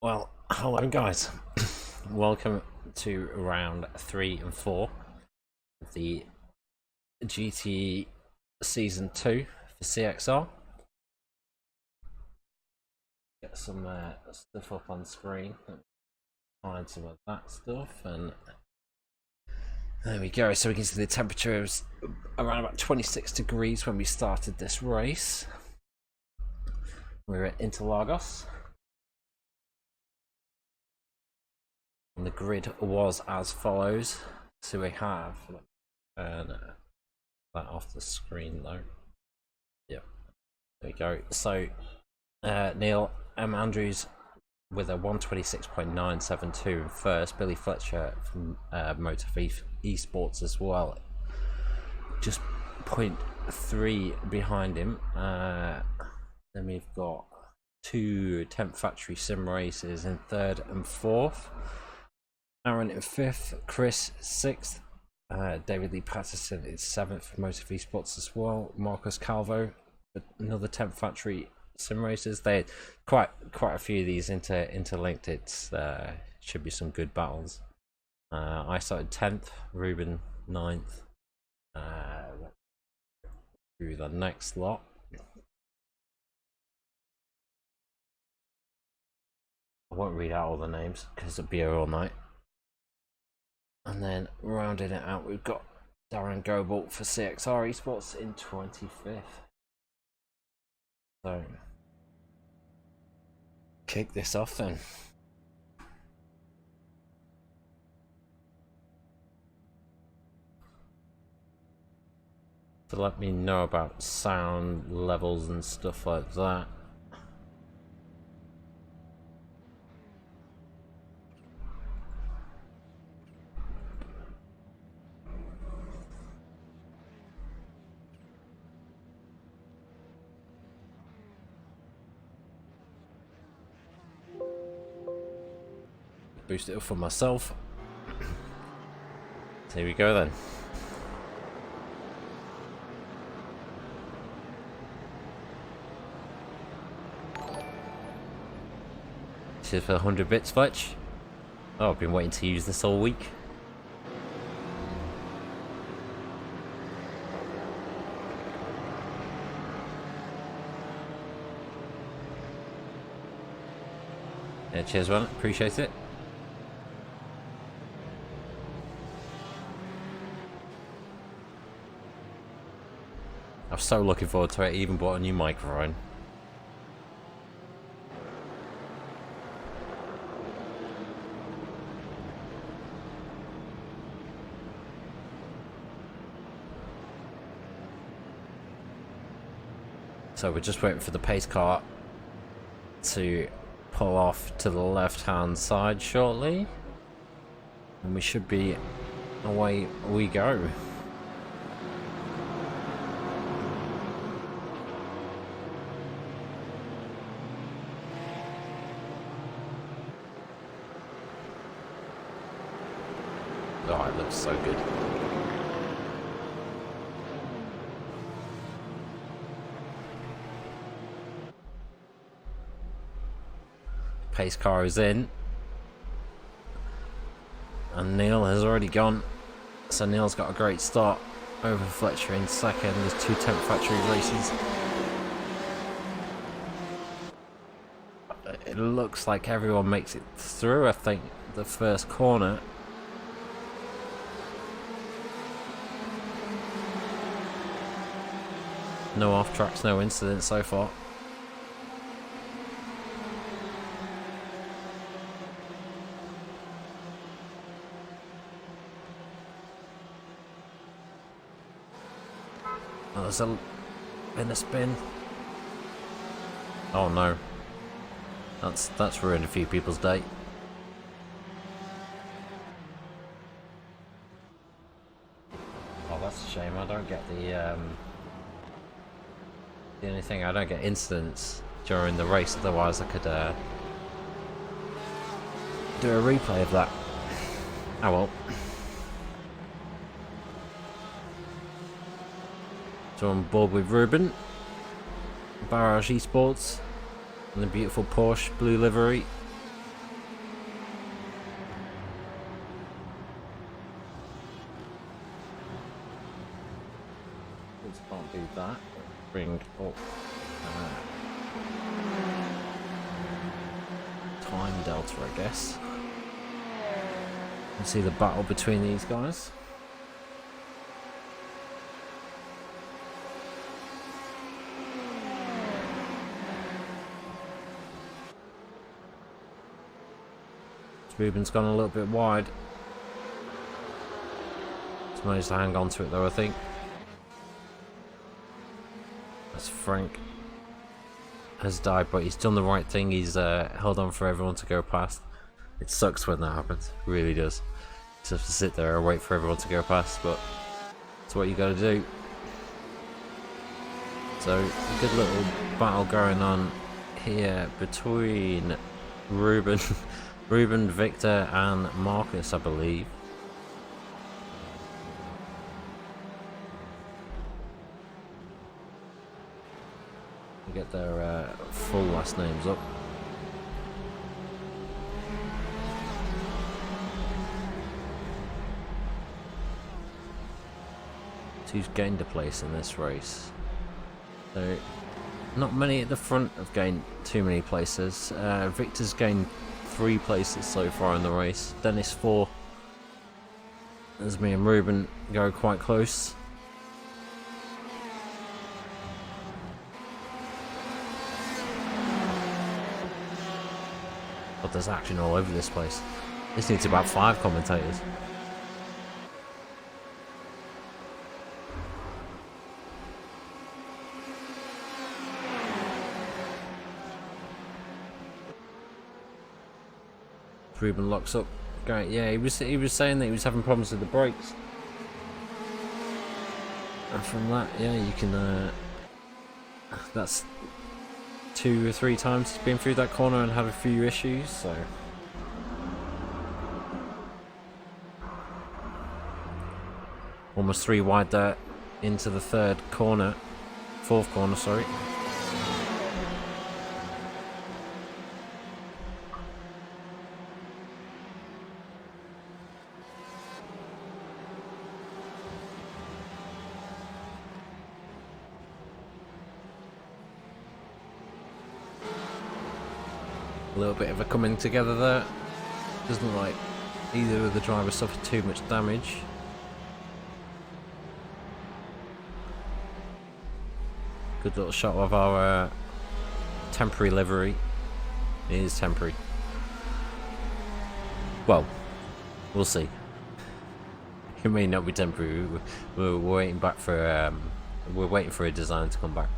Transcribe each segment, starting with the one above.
Well, hello guys. Welcome to round 3 and 4 of the GTE Season 2 for CXR. Get some stuff up on screen. Find some of that stuff, and there we go. So we can see the temperature was around about 26 degrees when we started this race. We're at Interlagos. And the grid was as follows. So we have that off the screen though. Yep, there we go. So Neil M. Andrews with a 126.972 in first. Billy Fletcher from Motor Esports as well, just 0.3 behind him. Then we've got two 10th Factory Sim races in third and fourth. Aaron in fifth, Chris sixth, David Lee Patterson is seventh for Motor Esports as well. Marcus Calvo, another 10th Factory Sim races. They quite a few of these interlinked. It should be some good battles. I started 10th, Ruben 9th. Through the next lot. I won't read out all the names because it'll be here all night. And then rounding it out, we've got Darren Goebel for CXR Esports in 25th. So, kick this off then. To let me know about sound levels and stuff like that. Boost it up for myself. So here we go then. Cheers for 100 bits, Fletch. Oh, I've been waiting to use this all week. Yeah, cheers, man. Appreciate it. I'm so looking forward to it. I even bought a new microphone. So we're just waiting for the pace car to pull off to the left hand side shortly, and we should be away we go. Oh, it looks so good. Pace car is in, and Neil has already gone. So Neil's got a great start over Fletcher in second. There's two 10th Factory races. It looks like everyone makes it through, I think, the first corner. No off tracks, no incidents so far. Oh, there's a spin. Oh no, that's ruined a few people's day. Oh, that's a shame. I don't get the only thing, I don't get incidents during the race. Otherwise, I could do a replay of that. Oh well. So I'm on board with Ruben, Barrage Esports, and the beautiful Porsche blue livery. bring up time delta, I guess. You can see the battle between these guys. Ruben's gone a little bit wide. He's managed to hang on to it though, I think. That's Frank. Has died, but he's done the right thing. He's held on for everyone to go past. It sucks when that happens. It really does. You just have to sit there and wait for everyone to go past, but it's what you gotta do. So, a good little battle going on here between Ruben, Victor and Marcus, I believe. We'll get their full last names up. Who's gained a place in this race? So, not many at the front have gained too many places. Victor's gained 3 places so far in the race. Dennis 4. As me and Ruben go quite close. But there's action all over this place. This needs about 5 commentators. Ruben locks up. Great, yeah, he was saying that he was having problems with the brakes. And from that, yeah, you can that's 2 or 3 times he's been through that corner and had a few issues, so almost 3 wide there into the 4th corner, sorry. A little bit of a coming together there. Doesn't look like either of the drivers suffered too much damage. Good little shot of our temporary livery. It is temporary. Well, we'll see. It may not be temporary. We're waiting back for we're waiting for a design to come back.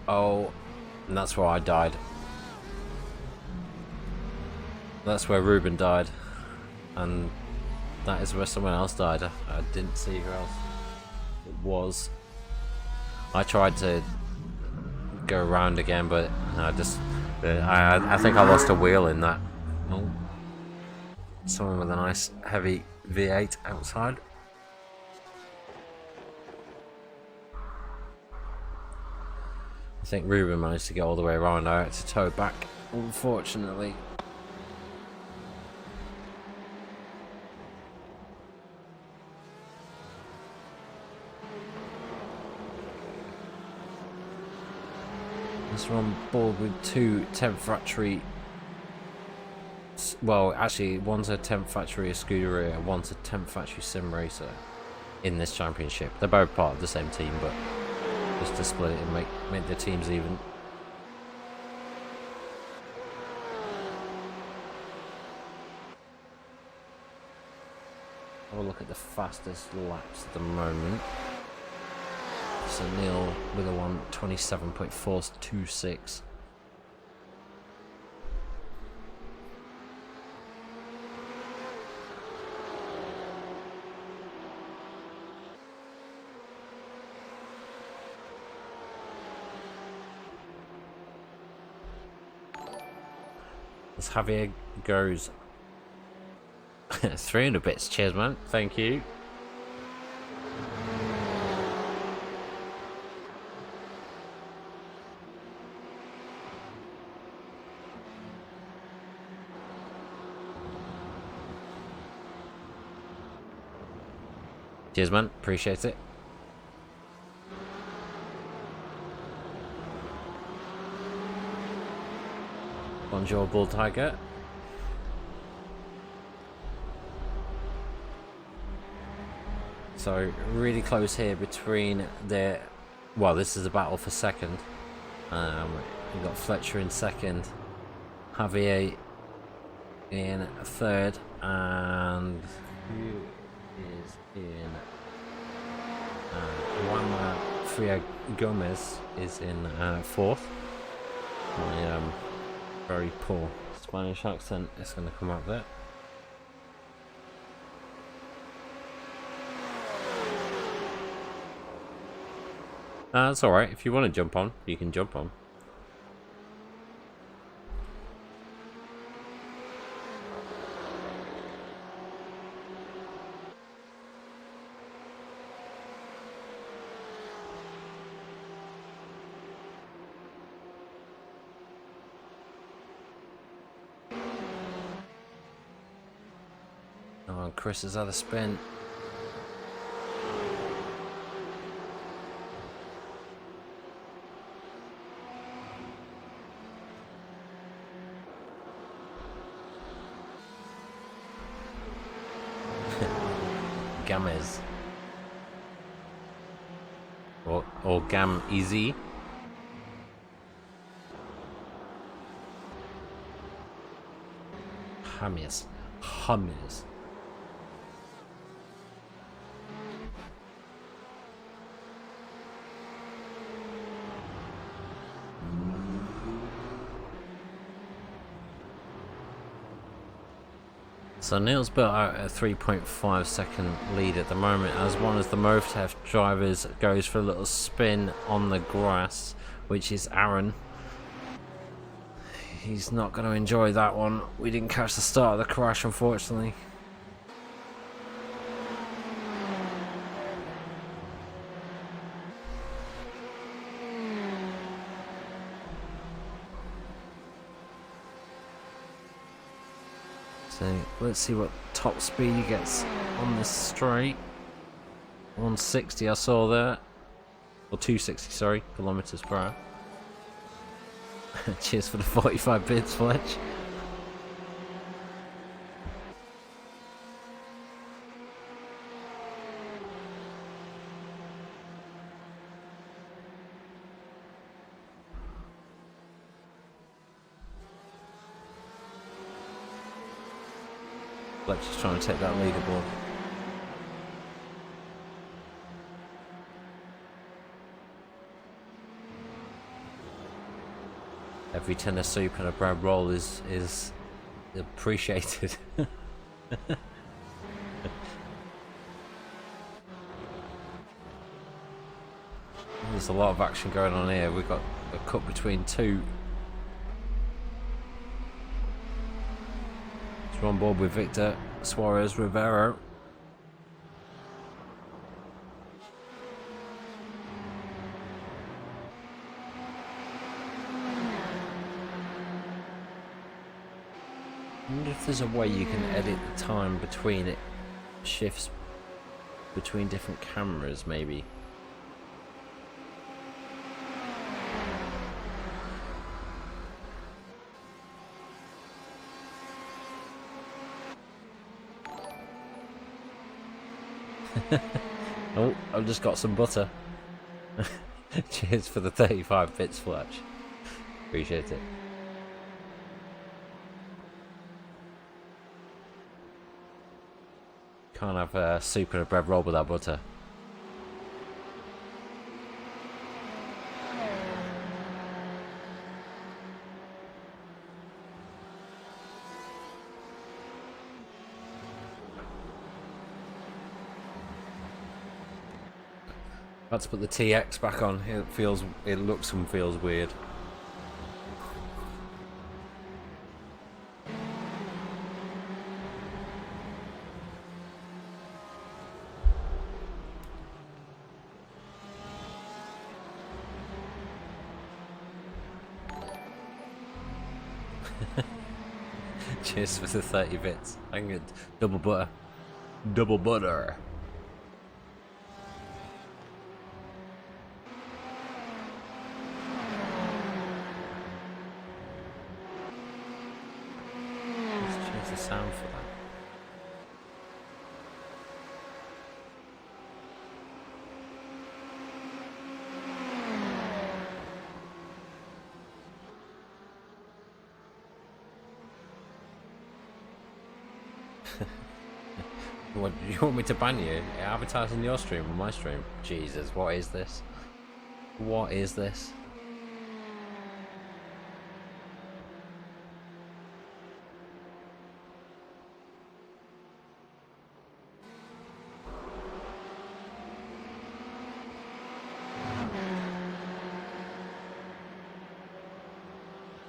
Oh, and that's where I died. That's where Ruben died. And that is where someone else died. I didn't see who else it was. I tried to go around again, but I think I lost a wheel in that. Oh. Someone with a nice heavy V8 outside. I think Ruben managed to get all the way around. I had to tow back, unfortunately. This we're on board with 2 10th factory. Well, actually, one's a 10th factory Scuderia, one's a 10th factory Sim Racer in this championship. They're both part of the same team, but just to split it and make the teams even. Have a look at the fastest laps at the moment. So Neil with a 1:27.426. Javier goes 300 bits. Cheers, man. Thank you. Cheers, man. Appreciate it. Bonjour, Bull Tiger. So really close here between the, well, this is a battle for second. We've got Fletcher in second, Javier in third, and who is in Juan Fria Gomez is in fourth. My very poor Spanish accent is going to come up there. That's alright, if you want to jump on, you can jump on. Oh, Chris has had a spin. Gamez. Or Gam Easy. Hummus. So Neil's built out a 3.5 second lead at the moment, as one of the Movtef drivers goes for a little spin on the grass, which is Aaron. He's not going to enjoy that one. We didn't catch the start of the crash, unfortunately. So let's see what top speed he gets on this straight. 160 I saw there. Or 260, sorry, kilometers per hour. Cheers for the 45 bids, Fletch. Fletch is trying to take that leaderboard. Every tenner soup and a bread roll is appreciated. There's a lot of action going on here. We've got a cut between two. We're on board with Victor Suarez Rivero. I wonder if there's a way you can edit the time between it, shifts between different cameras, maybe. Oh, I've just got some butter. Cheers for the 35 bits, Fletch. Appreciate it. Can't have a soup and a bread roll without butter. About to put the TX back on. It looks and feels weird. Cheers for the 30 bits. I can get double butter. Double butter. Let's change the sound for that. What, do you want me to ban you? Advertising your stream or my stream? Jesus, what is this? What is this?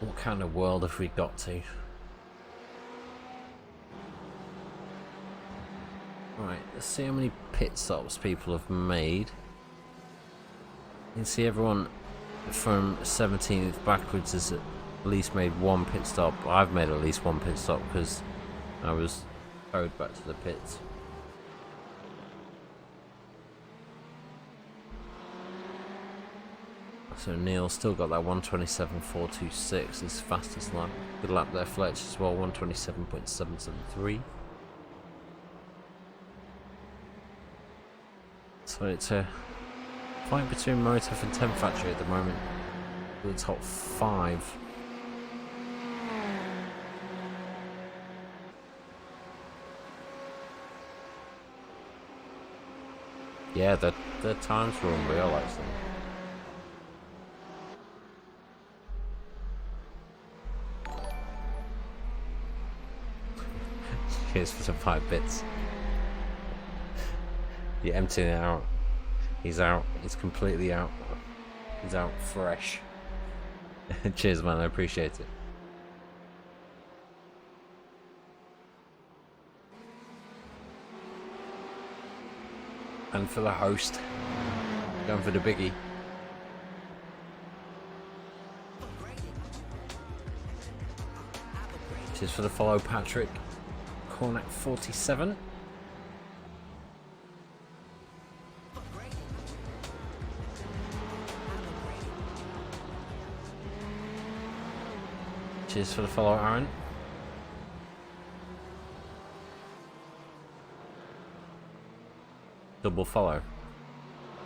What kind of world have we got to? Right, let's see how many pit stops people have made. You can see everyone from 17th backwards has at least made one pit stop. I've made at least one pit stop because I was towed back to the pits. So Neil still got that 127.426, his fastest lap. Good lap there, Fletch as well, 127.773. So it's a fight between Motif and Temp Factory at the moment, for the top 5. Yeah, the times were unreal actually. Here's for some 5 bits. You're emptying it out. He's out. He's completely out. He's out fresh. Cheers, man. I appreciate it. And for the host, going for the biggie. Cheers for the follow, Patrick. Cornet 47. Cheers for the follow, Aaron. Double follow.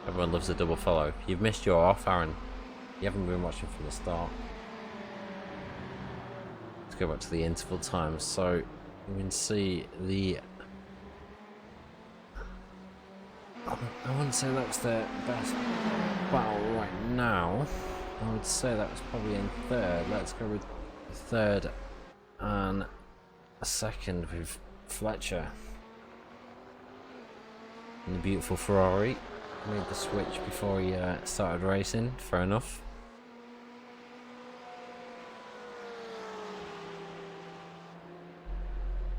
Everyone loves a double follow. You've missed your off, Aaron. You haven't been watching from the start. Let's go back to the interval times. So you can see the... I wouldn't say that was their best battle right now. I would say that was probably in third. Let's go with third and a second with Fletcher. And the beautiful Ferrari made the switch before he started racing. Fair enough.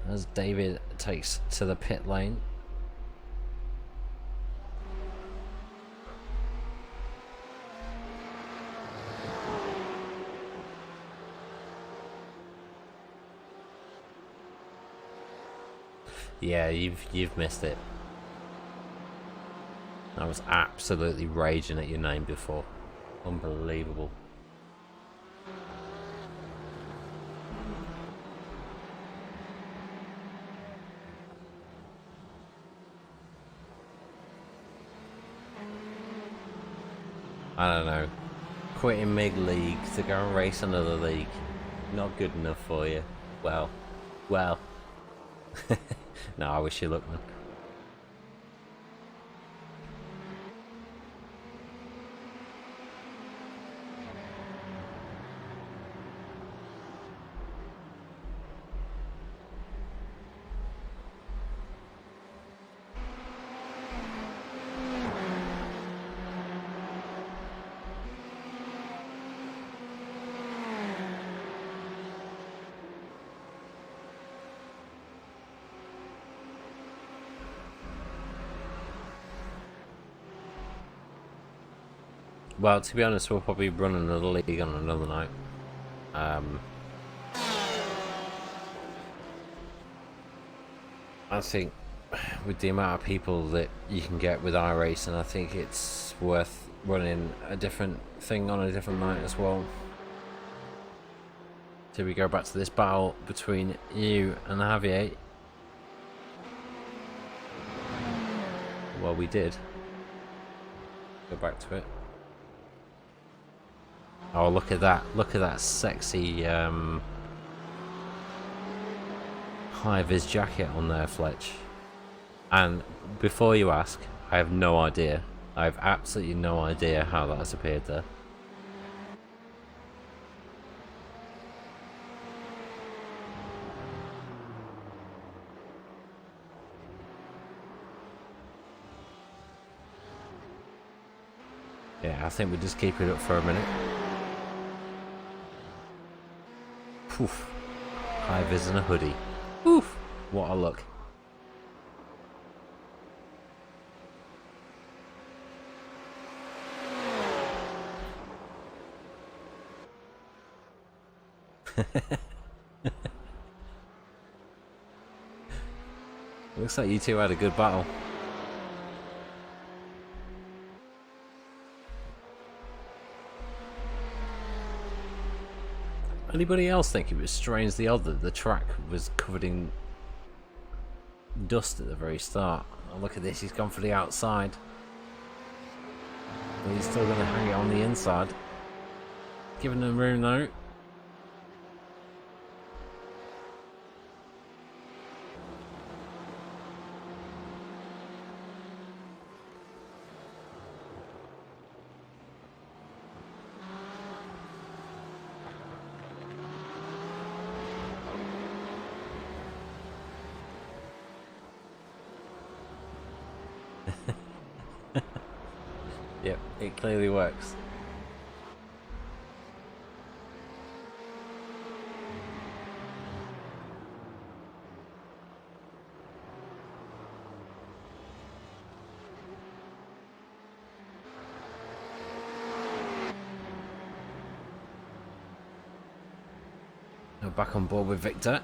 As David takes to the pit lane. Yeah, you've missed it. I was absolutely raging at your name before. Unbelievable. I don't know. Quitting MIG League to go and race another league. Not good enough for you. Well. No, I wish you luck, man. Well, to be honest, we'll probably run another league on another night. I think with the amount of people that you can get with iRacing, I think it's worth running a different thing on a different night as well. So we go back to this battle between you and Javier. Well, we did. Go back to it. Oh, look at that. Look at that sexy high-vis jacket on there, Fletch. And before you ask, I have no idea. I have absolutely no idea how that has appeared there. Yeah, I think we just keep it up for a minute. Poof. High vis and a hoodie. Poof. What a look. Looks like you two had a good battle. Anybody else think it was strange the odd that the track was covered in dust at the very start? Oh, look at this, he's gone for the outside. But he's still going to hang it on the inside. Giving them room though. Yep, it clearly works. Now back on board with Victor.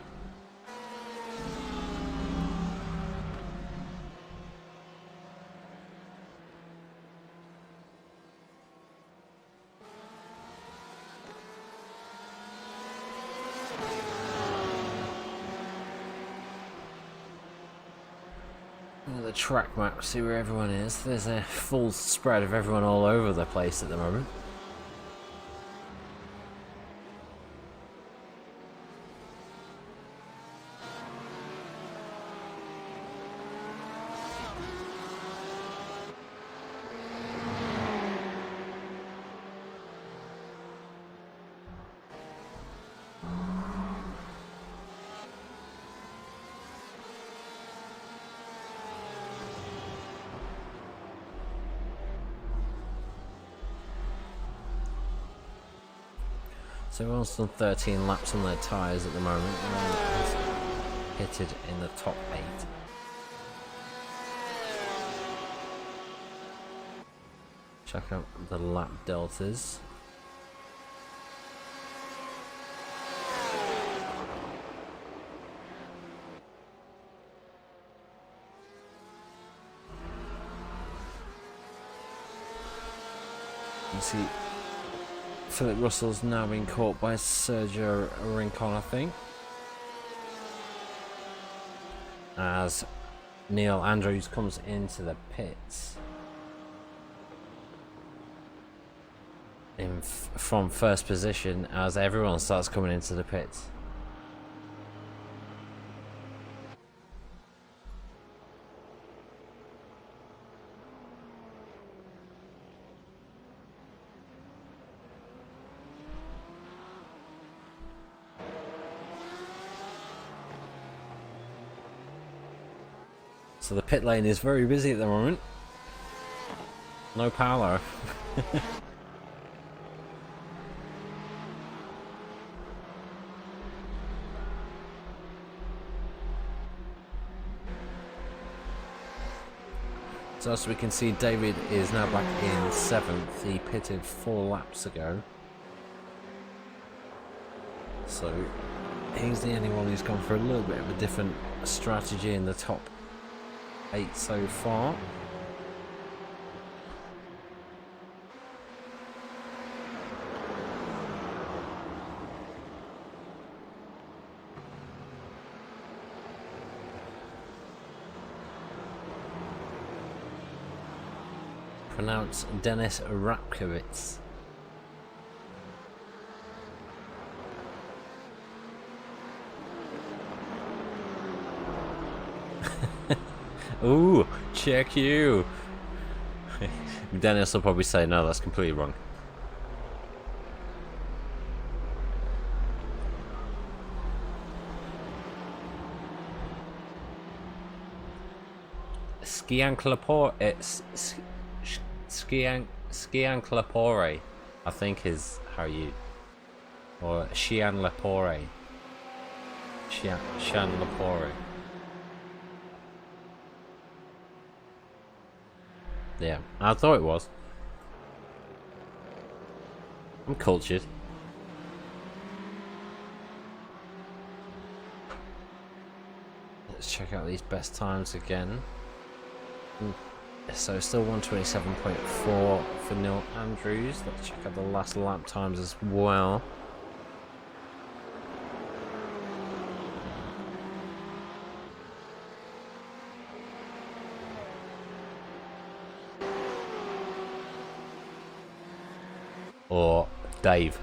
The track map, see where everyone is. There's a full spread of everyone all over the place at the moment. So everyone's done 13 laps on their tyres at the moment, and hitted in the top 8. Check out the lap deltas. You see Philip Russell's now been caught by Sergio Rincon, I think, as Neil Andrews comes into the pits from first position as everyone starts coming into the pits. So the pit lane is very busy at the moment. No power. So as we can see, David is now back in 7th. He pitted 4 laps ago. So He's the only one who's gone for a little bit of a different strategy in the top 8 so far. Pronounced Dennis Rapkowitz. Ooh, check you. Dennis will probably say no, that's completely wrong. Skianclapore, I think is how you, or Shianlapore. Shianlapore. Yeah, I thought it was. I'm cultured. Let's check out these best times again. So still 127.4 for Neil Andrews. Let's check out the last lap times as well. Or Dave.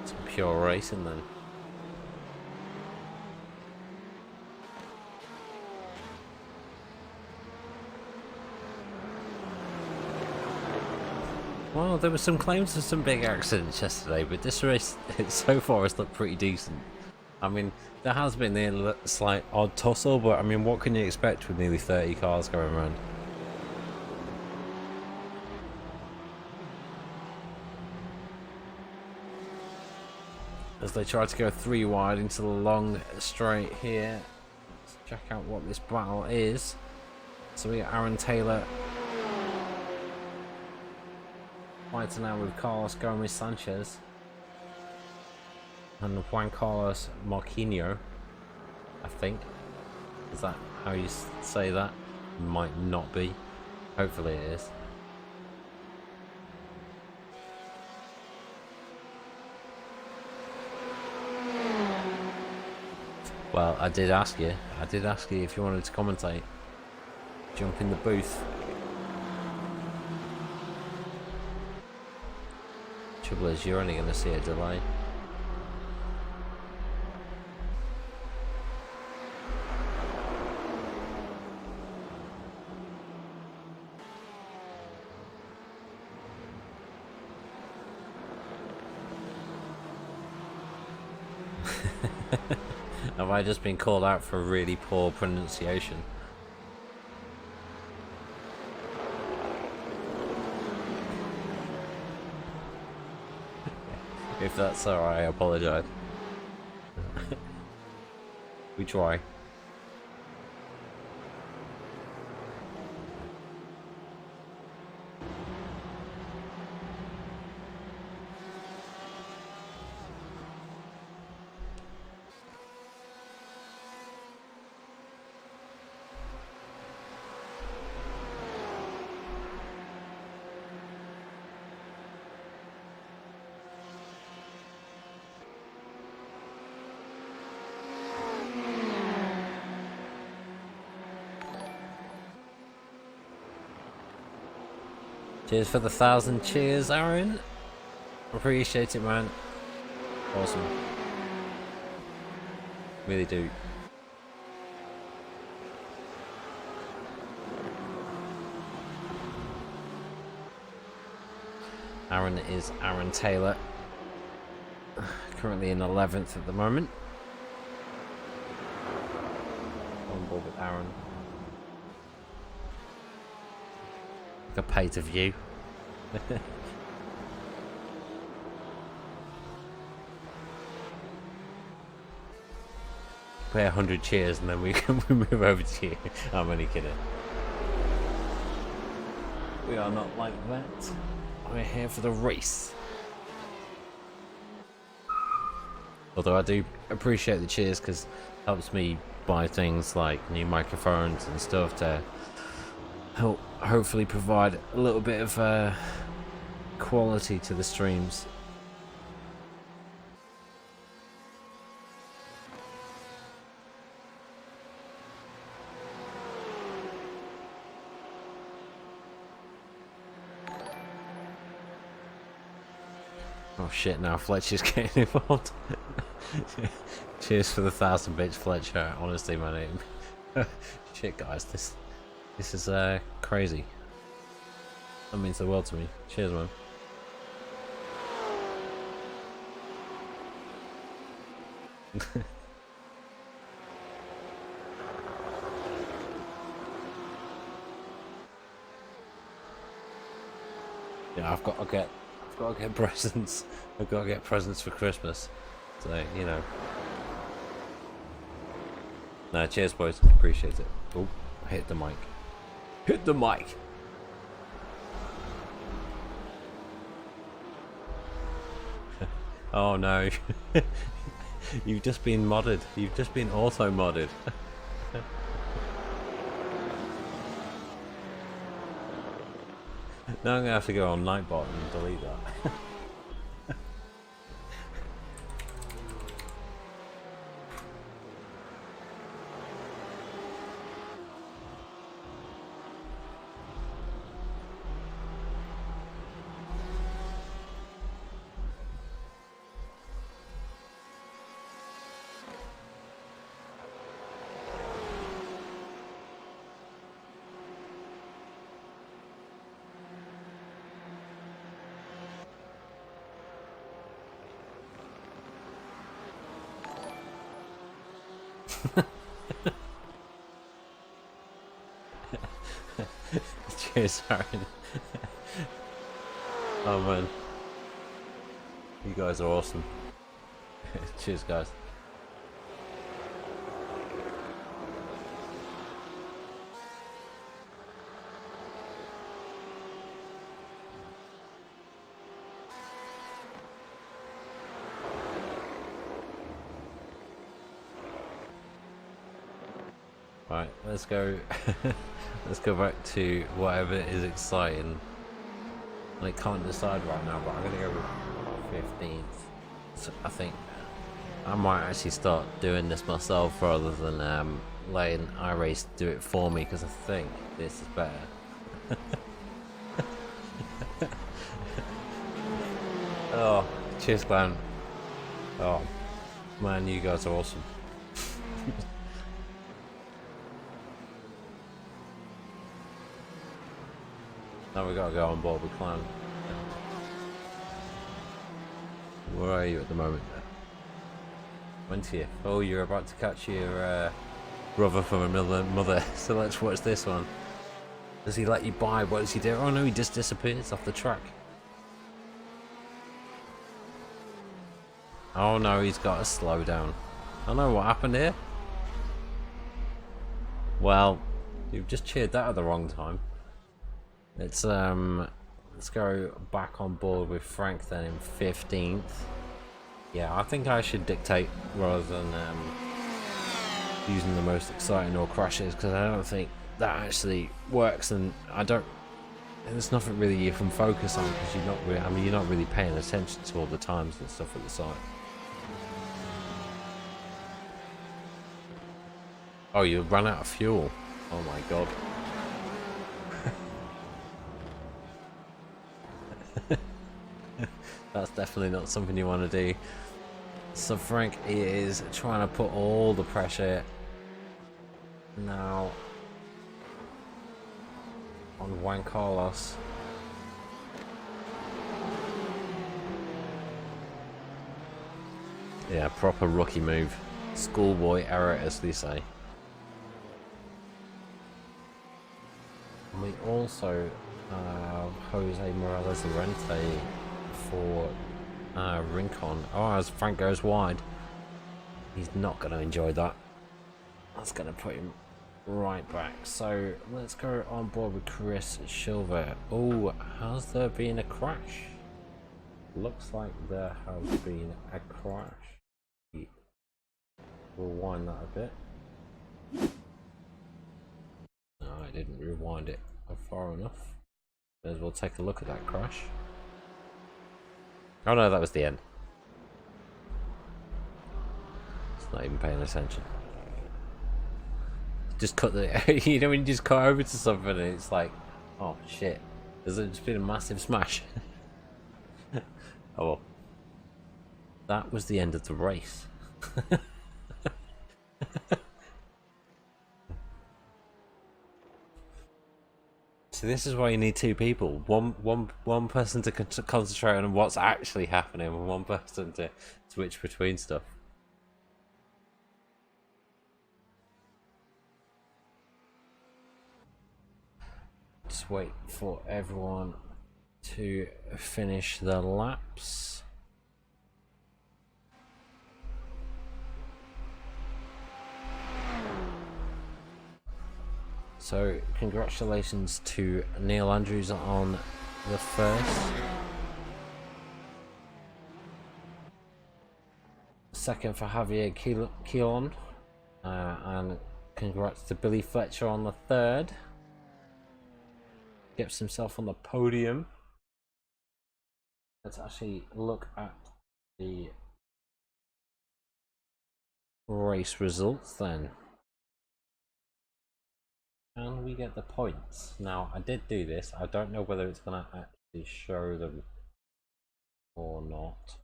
Some pure racing then. Well, there were some claims of some big accidents yesterday, but this race so far has looked pretty decent. I mean, there has been a slight odd tussle, but I mean, what can you expect with nearly 30 cars going around? As they try to go 3 wide into the long straight here. Let's check out what this battle is. So we got Aaron Taylor fighting out with Carlos Gomez Sanchez and Juan Carlos Marquinhos, I think. Is that how you say that? Might not be. Hopefully it is. Well, I did ask you if you wanted to commentate. Jump in the booth. Trouble is, you're only going to see a delay. Have I just been called out for really poor pronunciation? If that's alright, I apologise. We try. Cheers for the 1,000 cheers, Aaron. Appreciate it, man. Awesome. Really do. Aaron is Aaron Taylor. Currently in 11th at the moment. On board with Aaron. a pay to view. Play 100 cheers and then we can move over to you. I'm only kidding. We are not like that. We're here for the race. Although I do appreciate the cheers because it helps me buy things like new microphones and stuff to help hopefully provide a little bit of quality to the streams. Oh shit, now Fletcher's getting involved. Cheers for the 1,000 bits, Fletcher. Honestly, my name. Shit, guys, this is crazy. That means the world to me. Cheers, man. Yeah, I've got to get presents. I've got to get presents for Christmas. So, you know. No, cheers, boys. Appreciate it. Oh, hit the mic. Hit the mic. Oh no. You've just been modded. You've just been auto-modded. Now I'm gonna have to go on Nightbot and delete that. Cheers, Aaron. Oh man, you guys are awesome. Cheers, guys. Right, let's go. Let's go back to whatever is exciting. I can't decide right now, but I'm gonna go with 15th. So I think I might actually start doing this myself rather than letting iRacing do it for me, because I think this is better. Oh, cheers, clan. Oh man, you guys are awesome. Now we gotta go on board with clan. Where are you at the moment? 20th. Oh, you're about to catch your brother from another mother. So let's watch this one. Does he let you buy? What does he do? Oh no, he just disappears off the track. Oh no, he's got to slow down. I know what happened here. Well, you've just cheered that at the wrong time. Let's go back on board with Frank then in 15th. Yeah, I think I should dictate rather than using the most exciting or crashes, because I don't think that actually works, and there's nothing really you can focus on because you're not really paying attention to all the times and stuff at the site. Oh, you ran out of fuel. Oh my god. That's definitely not something you want to do. So Frank is trying to put all the pressure now on Juan Carlos. Yeah, proper rookie move. Schoolboy error, as they say. And we also Jose Morales Lorente for Rincon. Oh, as Frank goes wide. He's not going to enjoy that. That's going to put him right back. So let's go on board with Chris Silver. Oh, has there been a crash? Looks like there has been a crash. We'll wind that a bit. No, I didn't rewind it far enough. May as well take a look at that crash. Oh no, that was the end. It's not even paying attention. Just cut the you know when you just cut over to something and it's like, oh shit, there's just been a massive smash. Oh well. That was the end of the race. So this is why you need two people. One person to concentrate on what's actually happening, and one person to switch between stuff. Just wait for everyone to finish the laps. So congratulations to Neil Andrews on the first. Second for Javier Quilon. And congrats to Billy Fletcher on the third. Gets himself on the podium. Let's actually look at the race results then. Can we get the points? Now, I did do this. I don't know whether it's going to actually show them or not.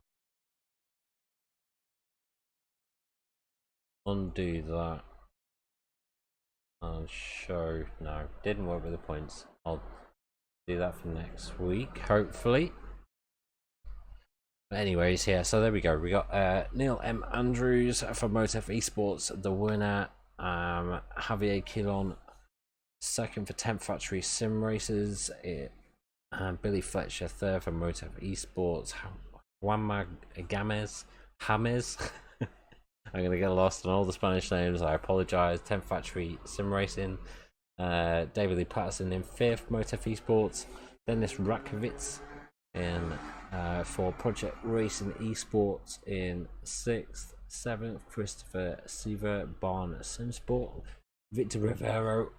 Undo that. And show. No, didn't work with the points. I'll do that for next week, hopefully. But anyways, yeah, so there we go. We got Neil M. Andrews for Motorf Esports, the winner. Javier Quilon, second for 10th Factory Sim Races. Billy Fletcher, third for Motorf Esports. Juanma James. I'm going to get lost on all the Spanish names. I apologize. 10th Factory Sim Racing. David Lee Patterson in 5th, Motorf Esports. Dennis Rakovitz in for Project Racing Esports in 6th. 7th, Christopher Seaver, Barn Simsport. Victor Rivero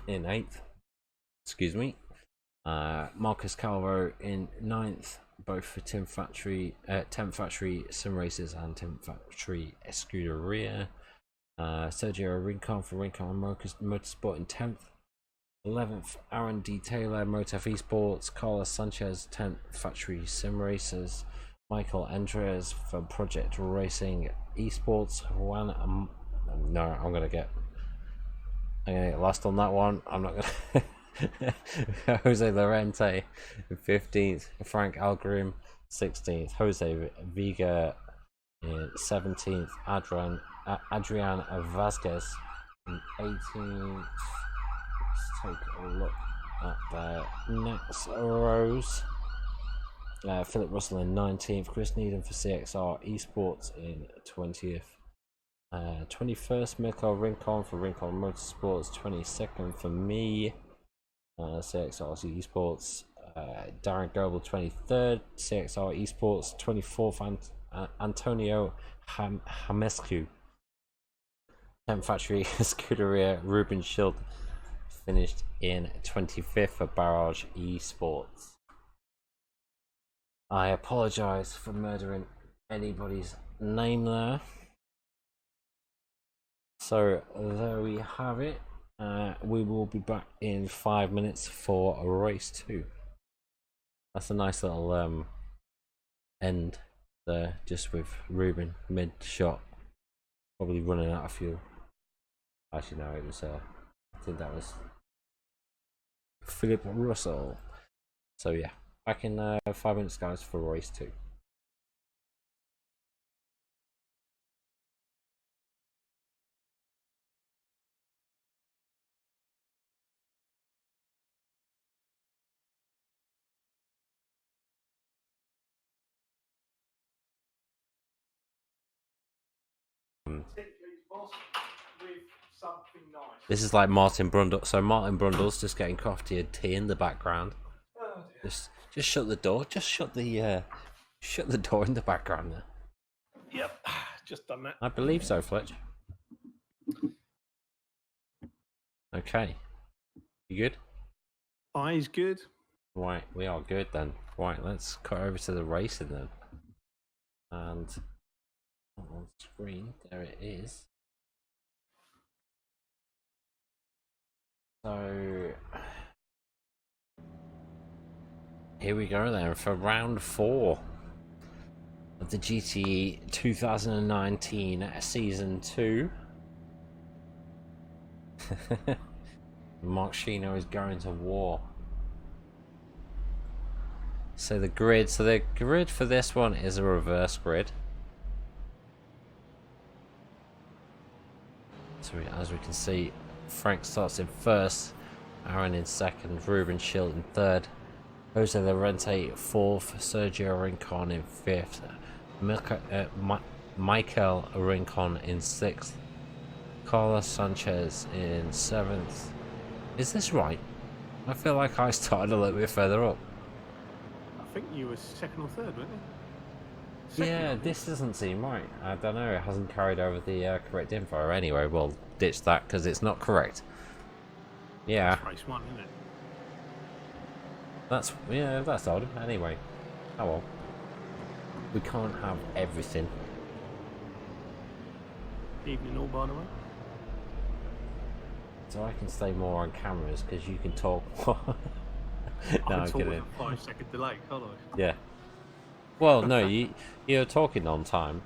in 8th. Excuse me. Marcus Calvo in 9th, both for 10th Factory Sim Races and 10th Factory Escuderia. Sergio Rincon for Rincon Motorsport in 10th. 11th, Aaron D. Taylor, Motorf Esports. Carlos Sanchez, 10th Factory Sim Racers. Michael Andres for Project Racing Esports. No, I'm gonna get lost on that one. I'm not gonna. Jose Lorente, 15th. Frank Algrim, 16th. Jose Vega, 17th. Adrian Vasquez, 18th. Let's take a look at the next rows. Philip Russell in 19th. Chris Needham for CXR Esports in 20th. 21st, Mirko Rincon for Rincon Motorsports. 22nd for me, CXR Esports. Darren Goebel, 23rd, CXR Esports. 24th, Antonio Hamescu, 10th Factory Scuderia. Ruben Schild finished in 25th for Barrage Esports. I apologise for murdering anybody's name there. So there we have it. We will be back in 5 minutes for race 2. That's a nice little end there, just with Ruben mid shot, probably running out of fuel. Actually, no, it was I think that was Philip Russell. So yeah, back in 5 minutes, guys, for race 2. This is like Martin Brundle. So Martin Brundle's just getting coffee and tea in the background. Just shut the door. Just shut the door in the background there. Yep, just done that. I believe so, Fletch. Okay. You good? Eyes good. Right, we are good then. Right, let's cut over to the racing then. And on screen, there it is. So here we go then for round 4 of the GTE 2019 season 2. Mark Shino is going to war. So the grid for this one is a reverse grid. So as we can see, Frank starts in first, Aaron in second, Ruben Schill in third, Jose Lorente 4th, Sergio Rincon in 5th, Michael Rincon in 6th, Carlos Sanchez in 7th. Is this right? I feel like I started a little bit further up. I think you were second or third, weren't you? Yeah, this doesn't seem right. I don't know, it hasn't carried over the correct info. Anyway, we'll ditch that because it's not correct. Yeah. That's race 1, isn't it? That's odd. Anyway, oh well. We can't have everything. Evening all, by the way. So I can stay more on cameras because you can talk more. No, I'm kidding. 5-second delay, can't I? Yeah. Well, no, you're talking on time.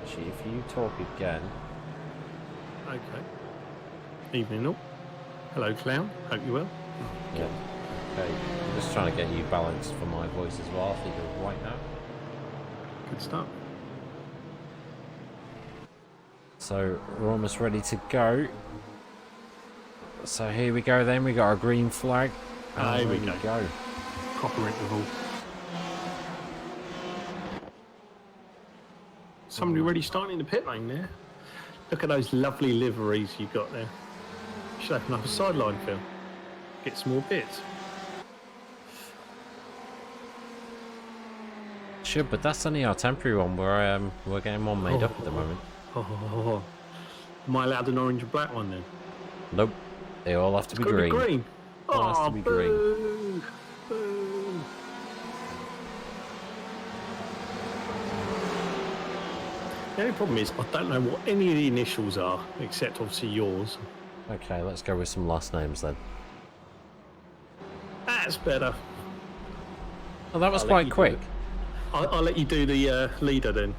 Actually, if you talk again. Okay. Evening all. Hello, clown. Hope you're well. Yeah. Okay. I'm just trying to get you balanced for my voice as well, so you're right now. Good start. So we're almost ready to go. So here we go then, we got our green flag. And here we go. Proper interval. Somebody already starting in the pit lane there. Look at those lovely liveries you've got there. You should open up a sideline, Phil. Get some more bits. Should, but that's only our temporary one. We're getting one made up at the moment. Am I allowed an orange and black one then? Nope. They all have to be green. Green. All has to be green. Boo. The only problem is I don't know what any of the initials are, except obviously yours. Okay, let's go with some last names then. That's better. Oh, that was quite quick. I'll let you do the leader then.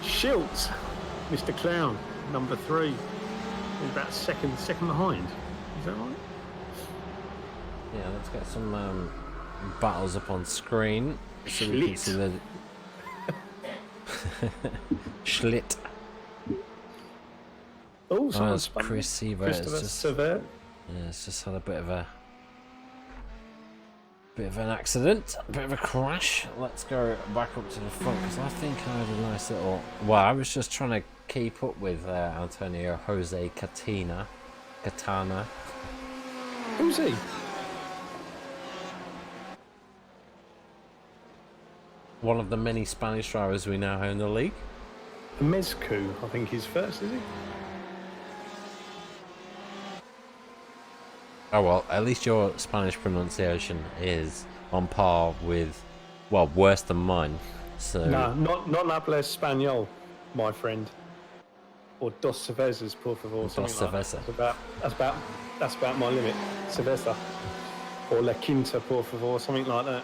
Schiltz, Mr. Clown, number 3. He's about second behind. Is that right? Yeah, let's get some battles up on screen so we can see the Schlitt. Oh, it's Chris Seaver. Sever. Yeah, it's just had a bit of an accident, a bit of a crash. Let's go back up to the front because I think I had a nice little. Well, I was just trying to keep up with Antonio Jose Katana. Who's he? One of the many Spanish drivers we now have in the league. Mezcu, I think he's first, is he? Oh well, at least your Spanish pronunciation is on par with, well, worse than mine. So no, not habla español, my friend. Or dos cervezas, por favor. Dos cervezas. cerveza. That's about my limit. Cerveza. Or la quinta, por favor, something like that.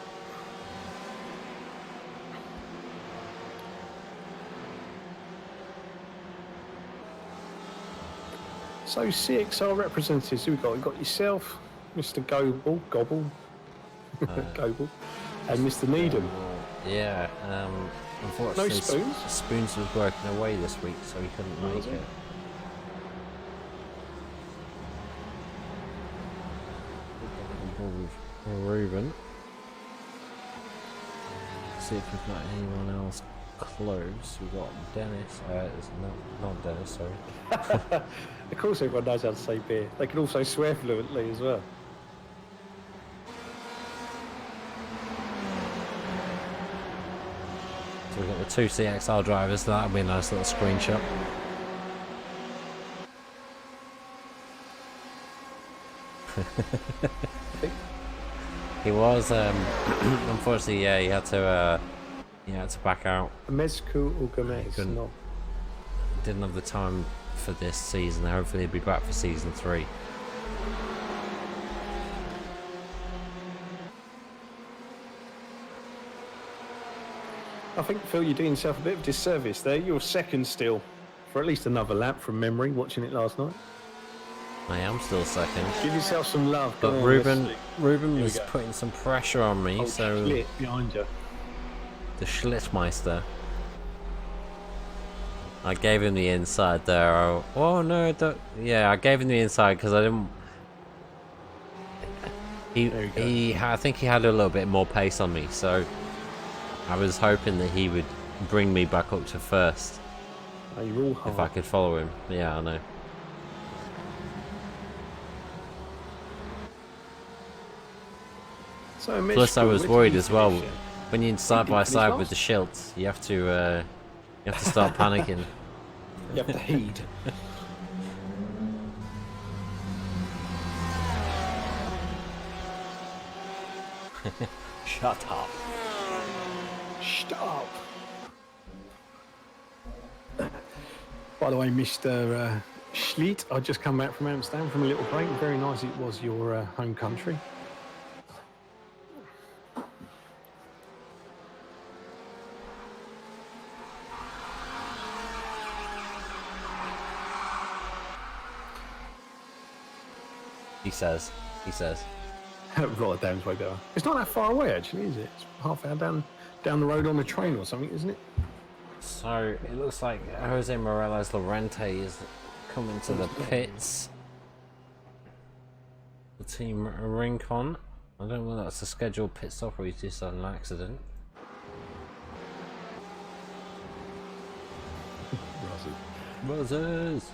So CXR representatives, who we got? We've got yourself, Mr. Gobble, Gobble, and Mr. Needham. Yeah, unfortunately, No Spoons? Spoons was working away this week, so he couldn't make it. Ruben. See if we've got anyone else close. We've got Dennis. It's not Dennis, sorry. Of course everyone knows how to say beer. They can also swear fluently as well. So we've got the 2 CXR drivers. That'll be a nice little screenshot. He was unfortunately, yeah, he had to back out. Mescu or Gomez? No. Didn't have the time for this season. Hopefully he'll be back for season 3. I think, Phil, you're doing yourself a bit of a disservice there. You're second still for at least another lap from memory, watching it last night. I am still second. Give yourself some love. But Ruben was putting some pressure on me, so... Schlitt behind you. The Schlittmeister. I gave him the inside there. Oh no, yeah, I gave him the inside because I didn't... I think he had a little bit more pace on me, so I was hoping that he would bring me back up to first. Oh, you're all hard. If I could follow him. Yeah, I know. So Plus, I was worried as well. When you're side by side with the Schilts, you have to start panicking. You have to heed. Shut up. Stop. By the way, Mr. Schlitt, I just come back from Amsterdam from a little break. Very nice it was, your home country. He says. Rotterdam's way better. It's not that far away, actually, is it? It's half hour down the road on the train or something, isn't it? So it looks like Jose Morales Lorente is coming to the pits. The team Rincon. I don't know if that's a scheduled pit stop or he's just had an accident. Buzzers!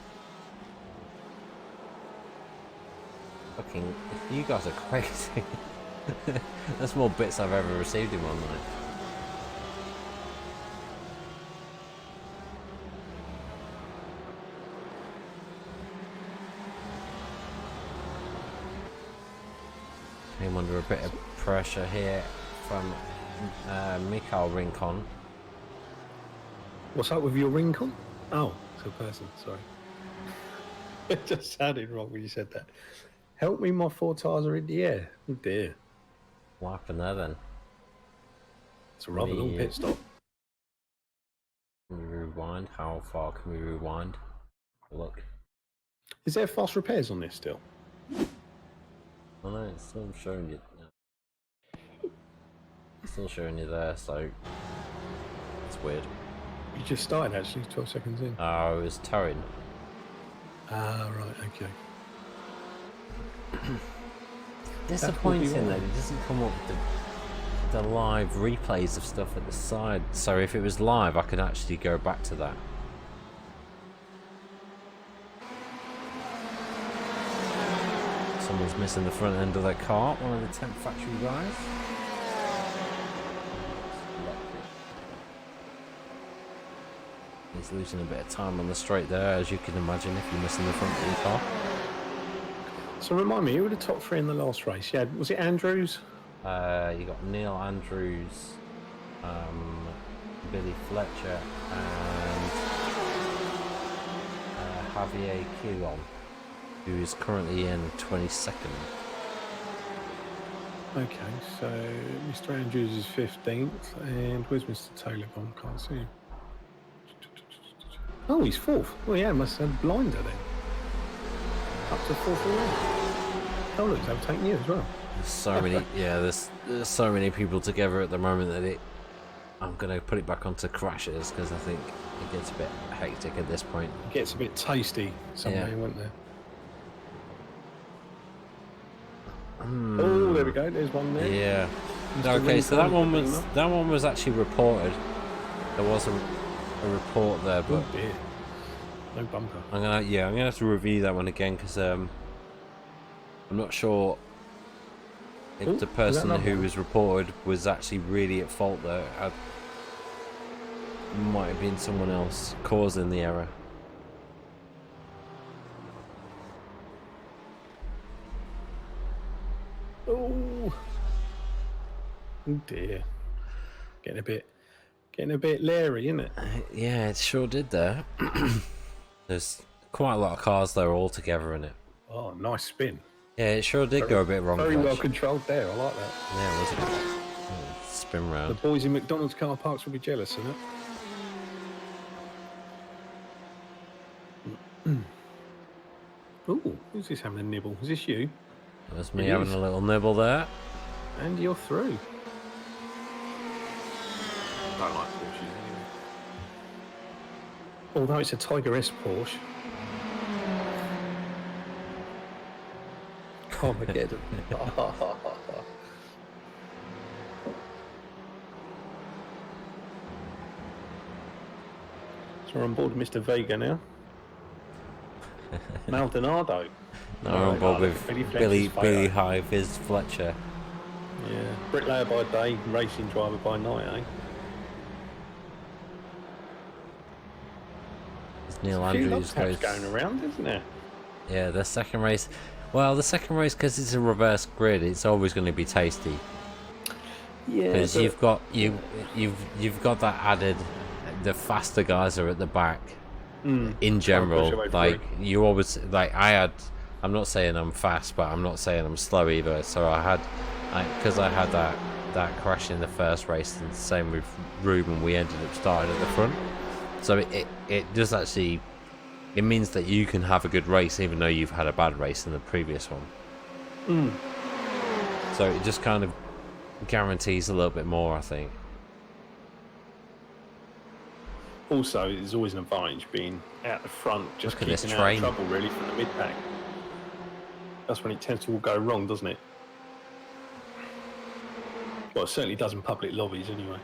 Fucking, you guys are crazy. That's more bits I've ever received in one night. Came under a bit of pressure here from Mikhail Rincon. What's up with your Rincon? Oh, it's a person, sorry. It just sounded wrong when you said that. Help me, my 4 tyres are in the air. Oh dear. What happened there then? It's a rather long pit stop. Can we rewind? How far can we rewind? Look. Is there fast repairs on this still? Oh no, it's still showing you. It's still showing you there, so it's weird. You just started actually, 12 seconds in. Oh, it was towing. Ah, right, okay. Disappointing that it doesn't come up with the live replays of stuff at the side. So if it was live, I could actually go back to that. Someone's missing the front end of their car, one of the temp factory guys. He's losing a bit of time on the straight there, as you can imagine if you're missing the front of your car. So remind me, who were the top 3 in the last race? Yeah, was it Andrews? You got Neil Andrews, Billy Fletcher, and Javier Quilon, who is currently in 22nd. Okay, so Mr. Andrews is 15th, and where's Mr. Taylor gone? Can't see him. Oh, he's 4th. Well, yeah, must have had a blinder then. Up to 4th already. Oh, look, he's overtaking you as well. There's so many, yeah, there's so many people together at the moment that I'm going to put it back onto crashes because I think it gets a bit hectic at this point. It gets a bit tasty someday, won't there? Oh, there we go. There's one there. Yeah. Mr. Okay, so that Lincoln, one was actually reported. There was a report there, but oh dear. No bumper. I'm gonna have to review that one again because I'm not sure if Ooh, the is that person another who one? was reported was actually really at fault there. Might have been someone else causing the error. Oh dear. Getting a bit leery, isn't it? Yeah, it sure did there. There's quite a lot of cars there all together in it. Oh, nice spin. Yeah, it sure did go a bit wrong. Very well controlled there. I like that. Yeah, it was a good spin The round. boys in McDonald's car parks will be jealous, isn't it? Oh, who's this having a nibble? Is this you? That's me having a little nibble there. And you're through. Don't like Porsches anyway. Although it's a Tiger S Porsche. Carmageddon. So we're on board with Mr. Vega now. Maldonado. Now we're on board with Billy High Viz Fletcher. Yeah, bricklayer by day, racing driver by night, eh? It's Neil A few love Andrews taps goes. going around, isn't there? Yeah, the second race. Well, the second race, because it's a reverse grid, it's always going to be tasty. Yeah, Because you've got that added. The faster guys are at the back. In general, like you always like I'm not saying I'm fast, but I'm not saying I'm slow either. So because I had that crash in the first race, and the same with Ruben, we ended up starting at the front. So it does actually, it means that you can have a good race even though you've had a bad race in the previous one. So it just kind of guarantees a little bit more, I think. Also, there's always an advantage being out the front, just Look at this keeping out train. of trouble really from the mid pack. That's when it tends to all go wrong, doesn't it? Well, it certainly does in public lobbies anyway.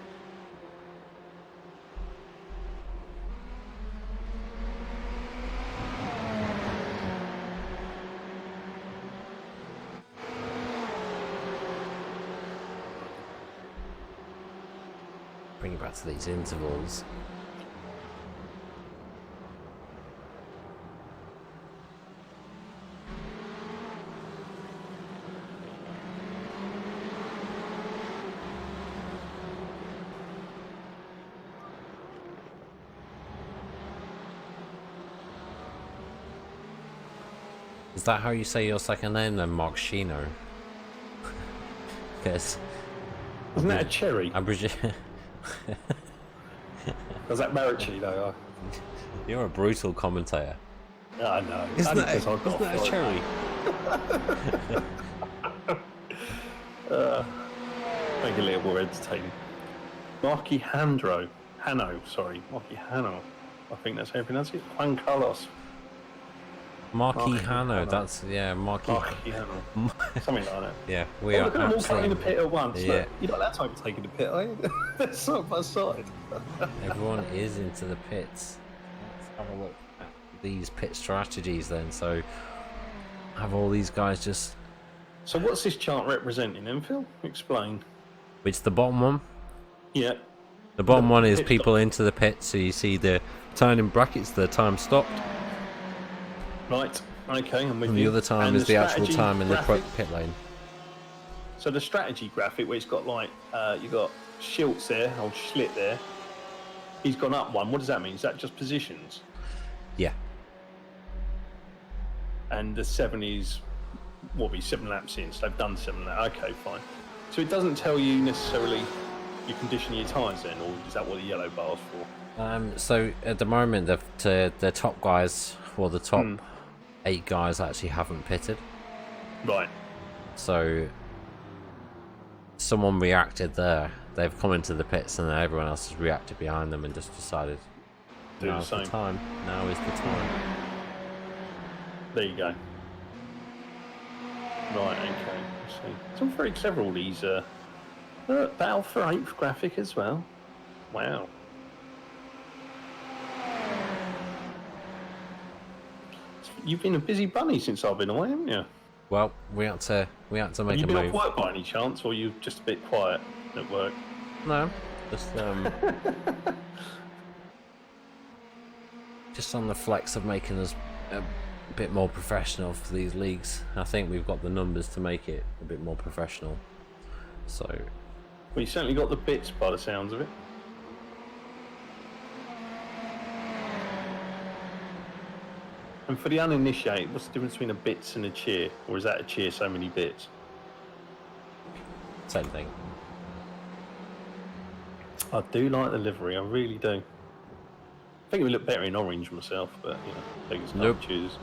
Bring it back to these intervals. Is that how you say your second name then, Mark Shino? Yes. Isn't that a cherry? I presume. Was that Marici though? You're a brutal commentator. I know. Isn't that a cherry? Make it a little more entertaining. Marky Hano. Marky Hano. I think that's how you pronounce it. Juan Carlos. Marky Hano, that's, yeah, Marky Hano. Something like that. Yeah, we are look at them all coming in the absolutely. pit at once. Yeah. Look, you're not allowed to overtake in the pit, are you? They're side by side. Everyone is into the pits. Let's have a look at these pit strategies then. So, have all these guys just. So, what's this chart representing, Enfield? Explain. Which the bottom one? Yeah. The bottom one is pit people into the pit, so you see the time in brackets, the time stopped. Right. Okay, I'm with And you. the other time And is the actual strategy time in the graphic. pit lane. So the strategy graphic, where it's got like you got Schiltz there, old Schlitt there. He's gone up one. What does that mean? Is that just positions? Yeah. And the 7 is what be 7 laps in. So they've done 7 laps. Okay, fine. So it doesn't tell you necessarily your condition of your tyres then, or is that what the yellow bar's for? So at the moment, the top guys, well, the top 8 guys actually haven't pitted. Right. So someone reacted there. They've come into the pits, and then everyone else has reacted behind them and just decided Do the now's the same. time. Now is the time. There you go. Right, okay. I see. It's all very clever, all these. Battle for 8th graphic as well. Wow. You've been a busy bunny since I've been away, haven't you? Well, we had to Have make you a been move. off work by any chance, or are you just a bit quiet at work? No, just just on the flex of making us a bit more professional for these leagues. I think we've got the numbers to make it a bit more professional. So, Well, you certainly got the bits by the sounds of it. And for the uninitiated, what's the difference between a bits and a cheer? Or is that a cheer so many bits? same thing. I do like the livery, I really do. I think it would look better in orange myself, but you know, beggars can't Nope. choose.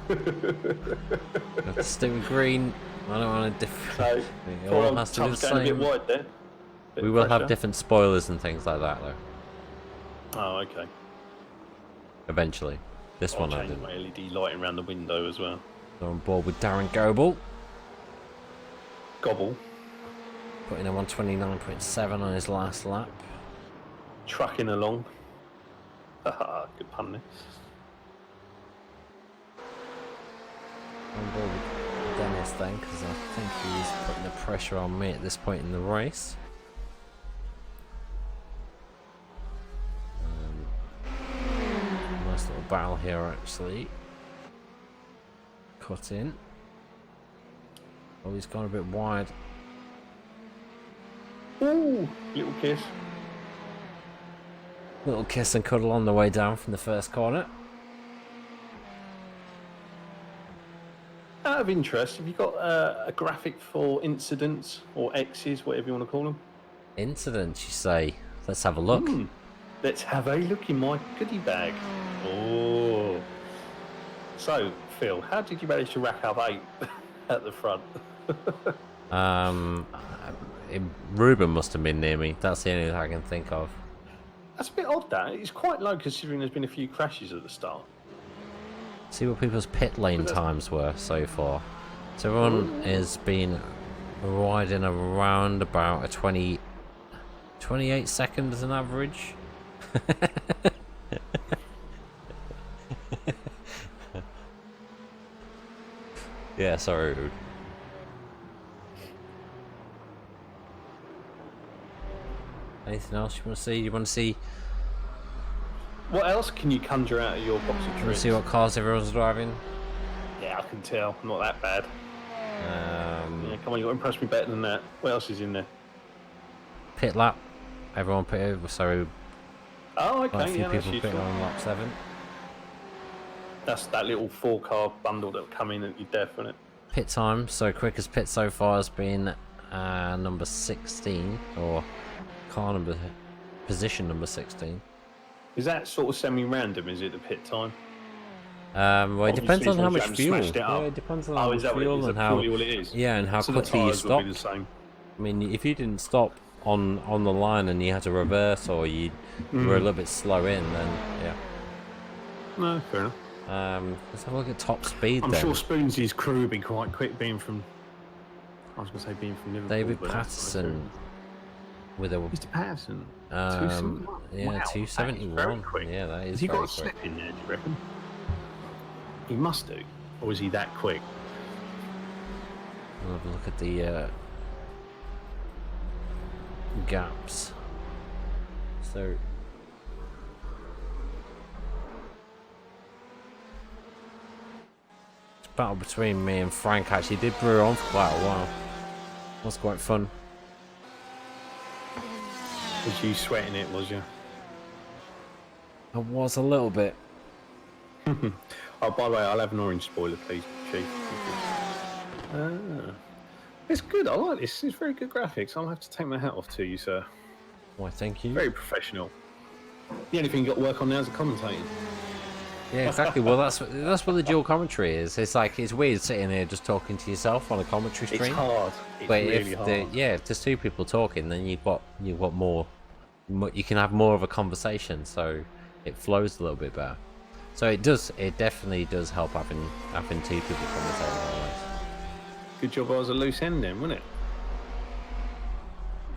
Got to stick with green. I don't want to So, it all has to be the tub's going a bit same. wide there. Bit We of will have pressure. different spoilers and things like that, though. Oh, okay. Eventually. This I'll one I change didn't. my LED lighting around the window as well. So on board with Darren Goebel, Gobble. putting a 129.7 on his last lap. Trucking along. Haha, good pun there. On board with Dennis then, because I think he's putting the pressure on me at this point in the race. Nice little battle here, actually. Cut in. Oh, he's gone a bit wide. Ooh, little kiss. Little kiss and cuddle on the way down from the first corner. Out of interest, have you got a graphic for incidents or X's, whatever you want to call them? Incident, you say? Let's have a look. Let's have a look in my goodie bag. Oh. So, Phil, how did you manage to rack up 8 at the front? Ruben must have been near me. That's the only thing I can think of. That's a bit odd, that. It's quite low considering there's been a few crashes at the start. See what people's pit lane times were so far. So everyone has been riding around about a 28 seconds an average. Yeah, sorry. Anything else you want to see? You want to see? What else can you conjure out of your box of Want to tricks? see what cars everyone's driving? Yeah, I can tell. I'm not that bad. Um, Yeah, come on, you got to impress me better than that. What else is in there? Pit lap. Everyone pit over. So Oh, quite a okay, few yeah, that's people pit useful. on lap 7. That's that little 4-car bundle that will come in at your death, isn't it? Pit time. So quickest pit so far has been number 16, or car number position number 16. Is that sort of semi-random, is it, the pit time? Well, it depends Obviously, on how as long as much you haven't fuel. smashed it up. Yeah, it depends on Oh, how is much that what it fuel is? and That's how purely all it is? yeah, and how So the quickly you tyres will be stop. the same. I mean, if you didn't stop on the line and you had to reverse, or you were a little bit slow in, then yeah. No, fair enough. Let's have a look at top speed I'm then. sure Spoonsy's crew would be quite quick being from... I was going to say being from Liverpool. David but that's not Patterson with a Mr. Patterson. yeah, 271. Very 271. quick. Yeah, that is Has he very got a quick. slip in there, do you reckon? He must do. Or is he that quick? We'll have a look at the gaps. So it's a battle between me and Frank. Actually did brew on for quite a while. Was quite fun. Was you sweating it, was you? I was a little bit. Oh, by the way, I'll have an orange spoiler, please, Chief. It's good. I like this. It's very good graphics. I'll have to take my hat off to you, sir. Why, thank you. Very professional. The only thing you got to work on now is the commentating. Yeah, exactly. Well, that's what the dual commentary is. It's like it's weird sitting here just talking to yourself on a commentary stream. It's hard. It's But really if hard. if there's two people talking, then you've got more. You can have more of a conversation, so it flows a little bit better. So it definitely does help having two people commentating always. Good job I was a loose end then, wasn't it?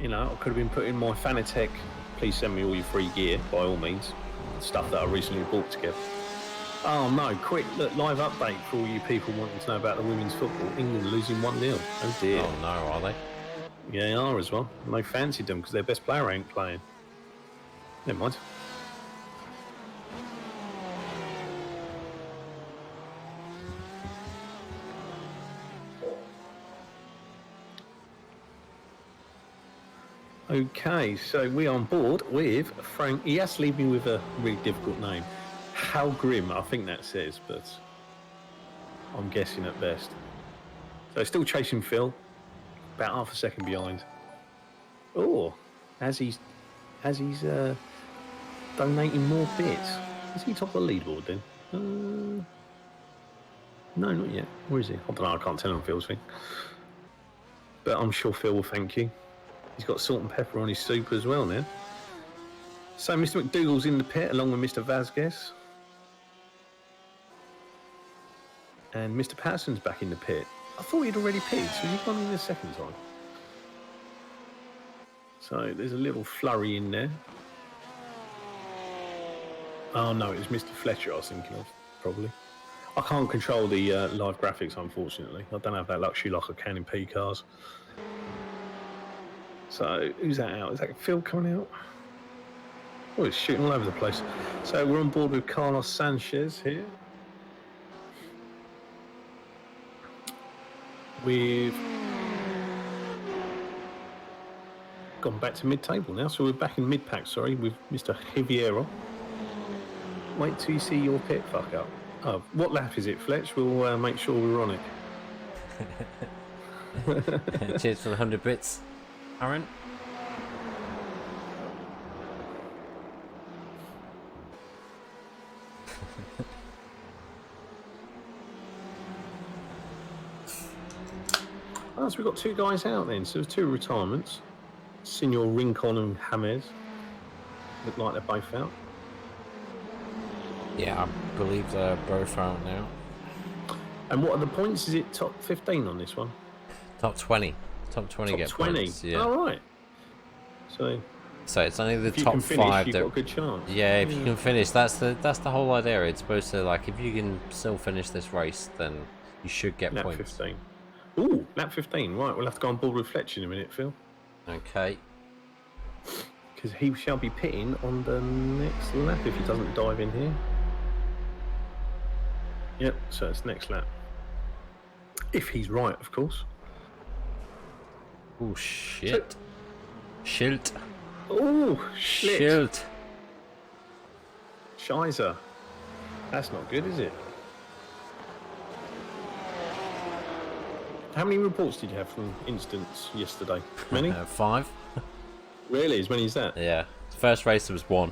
You know, I could have been putting my Fanatec. Please send me all your free gear, by all means. Stuff that I recently bought together. Oh no, quick, look, live update for all you people wanting to know about the women's football. England losing 1-0. Oh dear. Oh no, are they? Yeah, they are as well. No fancied them because their best player ain't playing. Never mind. Okay, so we're on board with Frank. He has to leave me with a really difficult name. How Grim, I think that says, but I'm guessing at best. So still chasing Phil, about half a second behind. Oh, as he's donating more bits. Is he top of the leaderboard then? No, not yet. Where is he? I don't know. I can't tell on Phil's thing. But I'm sure Phil will thank you. He's got salt and pepper on his soup as well now. So Mr. McDougall's in the pit along with Mr. Vasquez. And Mr. Patterson's back in the pit. I thought he'd already pitted, so he's gone in the second time. So there's a little flurry in there. Oh no, it was Mr. Fletcher I was thinking of, probably. I can't control the live graphics, unfortunately. I don't have that luxury like I can in P cars. So, who's that out? Is that Phil coming out? Oh, it's shooting all over the place. So, we're on board with Carlos Sanchez here. We've gone back to mid-table now, so we're back in mid-pack, sorry, with Mr. Riviera. Wait till you see your pit fuck up. Oh, what lap is it, Fletch? We'll make sure we're on it. Cheers for the 100 bits, Aaron. Oh, so we've got two guys out then. So there's two retirements. Senor Rincon and James. Look like they're both out. Yeah, I believe they're both out now. And what are the points? Is it top 15 on this one? Top 20. Top 20 Top get 20? points. Yeah. Oh, right. So it's only the if you top can finish, 5 you've that. got a good chance. Yeah, if you can finish, that's the whole idea. It's supposed to, like, if you can still finish this race, then you should get Lap points. 15. Ooh, lap 15. Right, we'll have to go on board with Fletcher in a minute, Phil. Okay. Because he shall be pitting on the next lap if he doesn't dive in here. Yep, so it's next lap. If he's right, of course. Oh, shit. Schilt. Oh, shit. Schilt. Shizer. That's not good, is it? How many reports did you have from incidents yesterday? Many? 5. Really? As many as that? Yeah. The first race there was 1.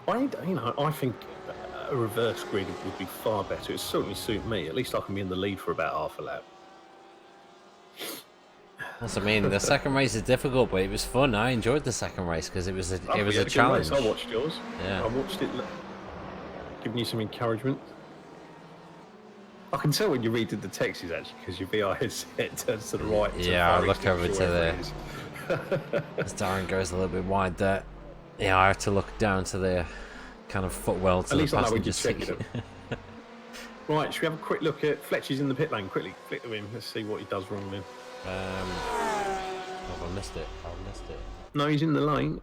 I think a reverse grid would be far better. It certainly suit me. At least I can be in the lead for about half a lap. That's what I mean. The second race is difficult, but it was fun. I enjoyed the second race because it was a We had good challenge. race. I watched yours. Yeah. I watched it, giving you some encouragement. I can tell when you read the texts actually because your VR headset turns to the right. Yeah, I look over to the. As Darren goes a little bit wide there. Yeah, I have to look down to the kind of footwell to At the least I know when passenger you're seat. checking it. Right, should we have a quick look at Fletcher's in the pit lane? Quickly, flick to him. Let's see what he does wrong then. Oh, I missed it. No, he's in the lane.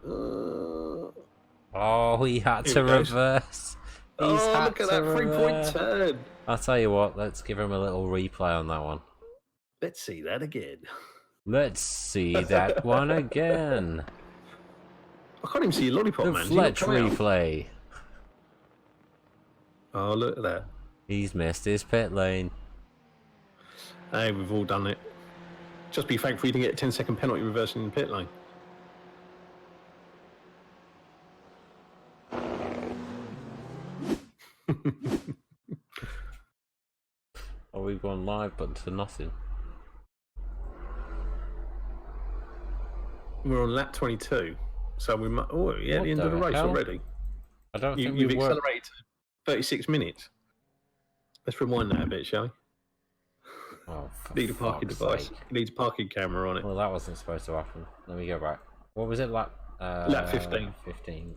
Oh, he had Here to it goes. reverse. Look at that 3-point turn. I'll tell you what, let's give him a little replay on that one. Let's see that again. Let's see that one again. I can't even see your lollipop, The man. Has he not Fletch come out? replay. Oh, look at that. He's missed his pit lane. Hey, we've all done it. Just be thankful you didn't get a 10-second penalty reversing in the pit lane. Oh, we've gone live, but for nothing. We're on lap 22. So we might... Oh, yeah, What the end of the the race hell? already. I don't think You've we were. accelerated to 36 minutes. Let's rewind that a bit, shall we? Oh, for Need a parking fuck's device. sake. It needs a parking camera on it. Well, that wasn't supposed to happen. Let me go back. What was it like? Lap 15. 15.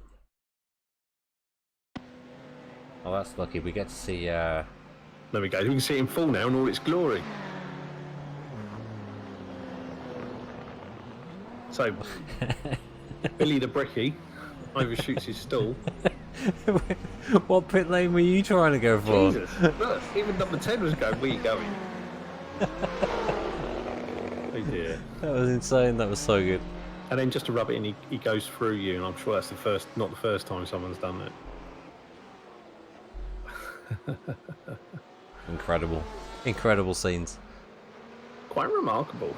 Oh, that's lucky. We get to see. There we go. We can see it in full now in all its glory. So, Billy the Bricky overshoots his stall. What pit lane were you trying to go for? Jesus, look, even number 10 was going, where are you going? Oh dear. That was insane. That was so good. And then just to rub it in, he goes through you, and I'm sure that's not the first time someone's done that. Incredible. Incredible scenes. Quite remarkable.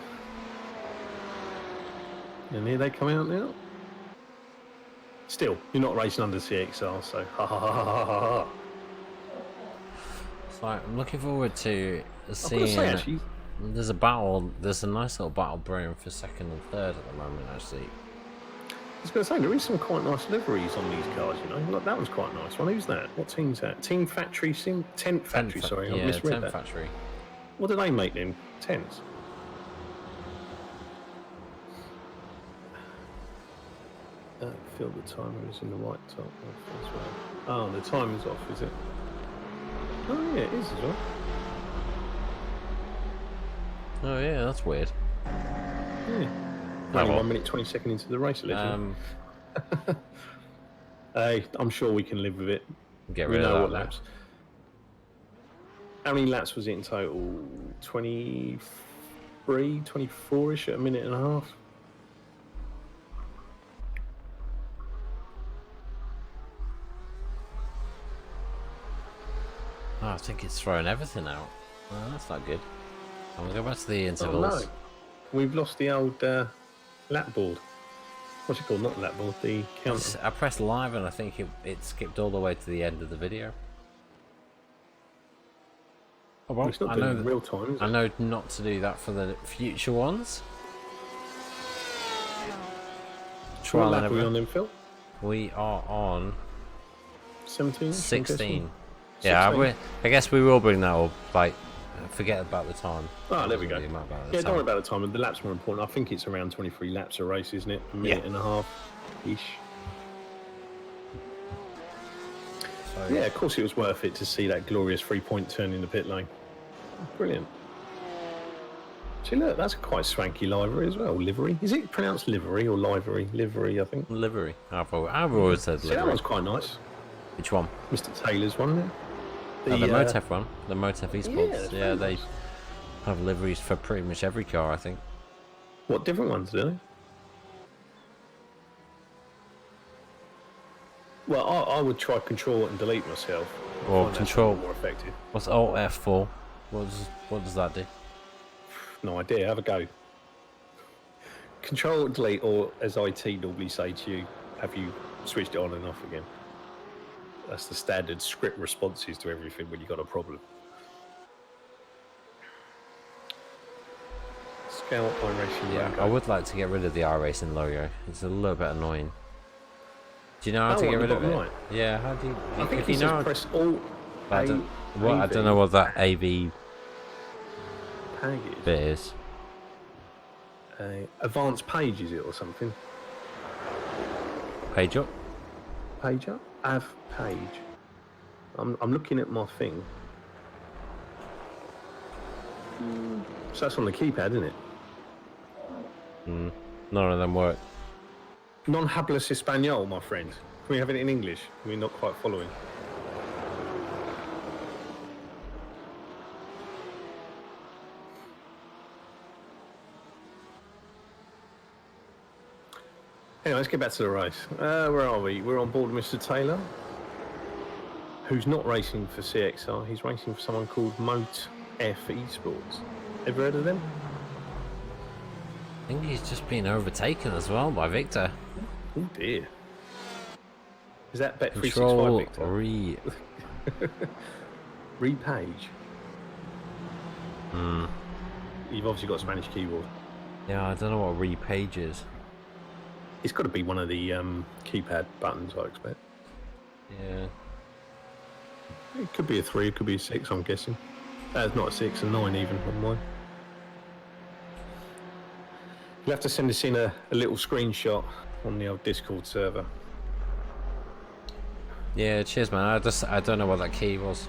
And here they come out now. Still, you're not racing under CXR, so ha ha ha ha ha ha. So I'm looking forward to seeing. I've got to say, actually, There's a battle. There's a nice little battle brewing for second and third at the moment. Actually, I was going to say, there is some quite nice liveries on these cars, you know. Look, that one's quite a nice one. Who's that? What team's that? Team Factory, Tent Factory, sorry. I misread Tent that. Factory. What do they make then? Tents? Feel the timer is in the right top off as well. Oh, the timer's off, is it? Oh, yeah, it is as well. Oh yeah, that's weird. Yeah. Oh, Only well. 1 minute 20 into the race, allegedly. Hey, I'm sure we can live with it. Get We rid know of what that. laps. How many laps was it in total? 23, 24-ish at a minute and a half? Oh, I think it's throwing everything out. Oh, that's not good. I'm gonna go back to the Oh intervals. no, we've lost the old lap board. What's it called? Not the lap board, the counter. I pressed live and I think it skipped all the way to the end of the video. Oh, well, It's not I doing know it in real time, is it? I know not to do that for the future ones. What Trial lap and are we error. on then, Phil? We are on 17? 16. Yeah, I guess we will bring that up. Like, forget about the time. Ah, there we go. Doesn't really matter about the Yeah, time. don't worry about the time. The lap's more important. I think it's around 23 laps a race, isn't it? A minute and a half-ish. So, Yeah, of course it was worth it to see that glorious 3-point turn in the pit lane. Brilliant. See, look, that's a quite swanky livery as well. Livery. Is it pronounced livery or livery? Livery, I think. livery. I've always said See, that livery. one's quite nice. Which one? Mr. Taylor's one there. The Motef one. The Motef Esports. that's Yeah, very they nice. have liveries for pretty much every car, I think. What different ones do they? Well, I would try control and delete myself. Or Find that control. more effective. What's Alt F4? What does that do? No idea. Have a go. Control and delete, or as IT normally say to you, have you switched it on and off again? That's the standard script responses to everything when you've got a problem. Scout iRacing Yeah, logo. I would like to get rid of the iRacing logo. It's a little bit annoying. Do you know how Oh, to on get the rid of it? bottom right? Yeah, how do you? I think if it you says know, press Alt. I don't know what that AV Page is. bit is. Advanced page is it or something? Page up. Page up? Av page. I'm looking at my thing. So that's on the keypad, isn't it? None of them work. Non hablas español, my friend. Can we have it in English? We're not quite following. Anyway, let's get back to the race. Where are we? We're on board Mr. Taylor, who's not racing for CXR. He's racing for someone called Mote F Esports. Ever heard of them? I think he's just been overtaken as well by Victor. Oh dear. Is that Bet365 Control Victor? Repage. You've obviously got a Spanish keyboard. Yeah, I don't know what repage is. It's got to be one of the keypad buttons, I expect. Yeah. It could be a 3, it could be a 6, I'm guessing. It's not a 6 and 9 even on mine. You'll have to send us in a little screenshot on the old Discord server. Yeah, cheers, man. I don't know what that key was.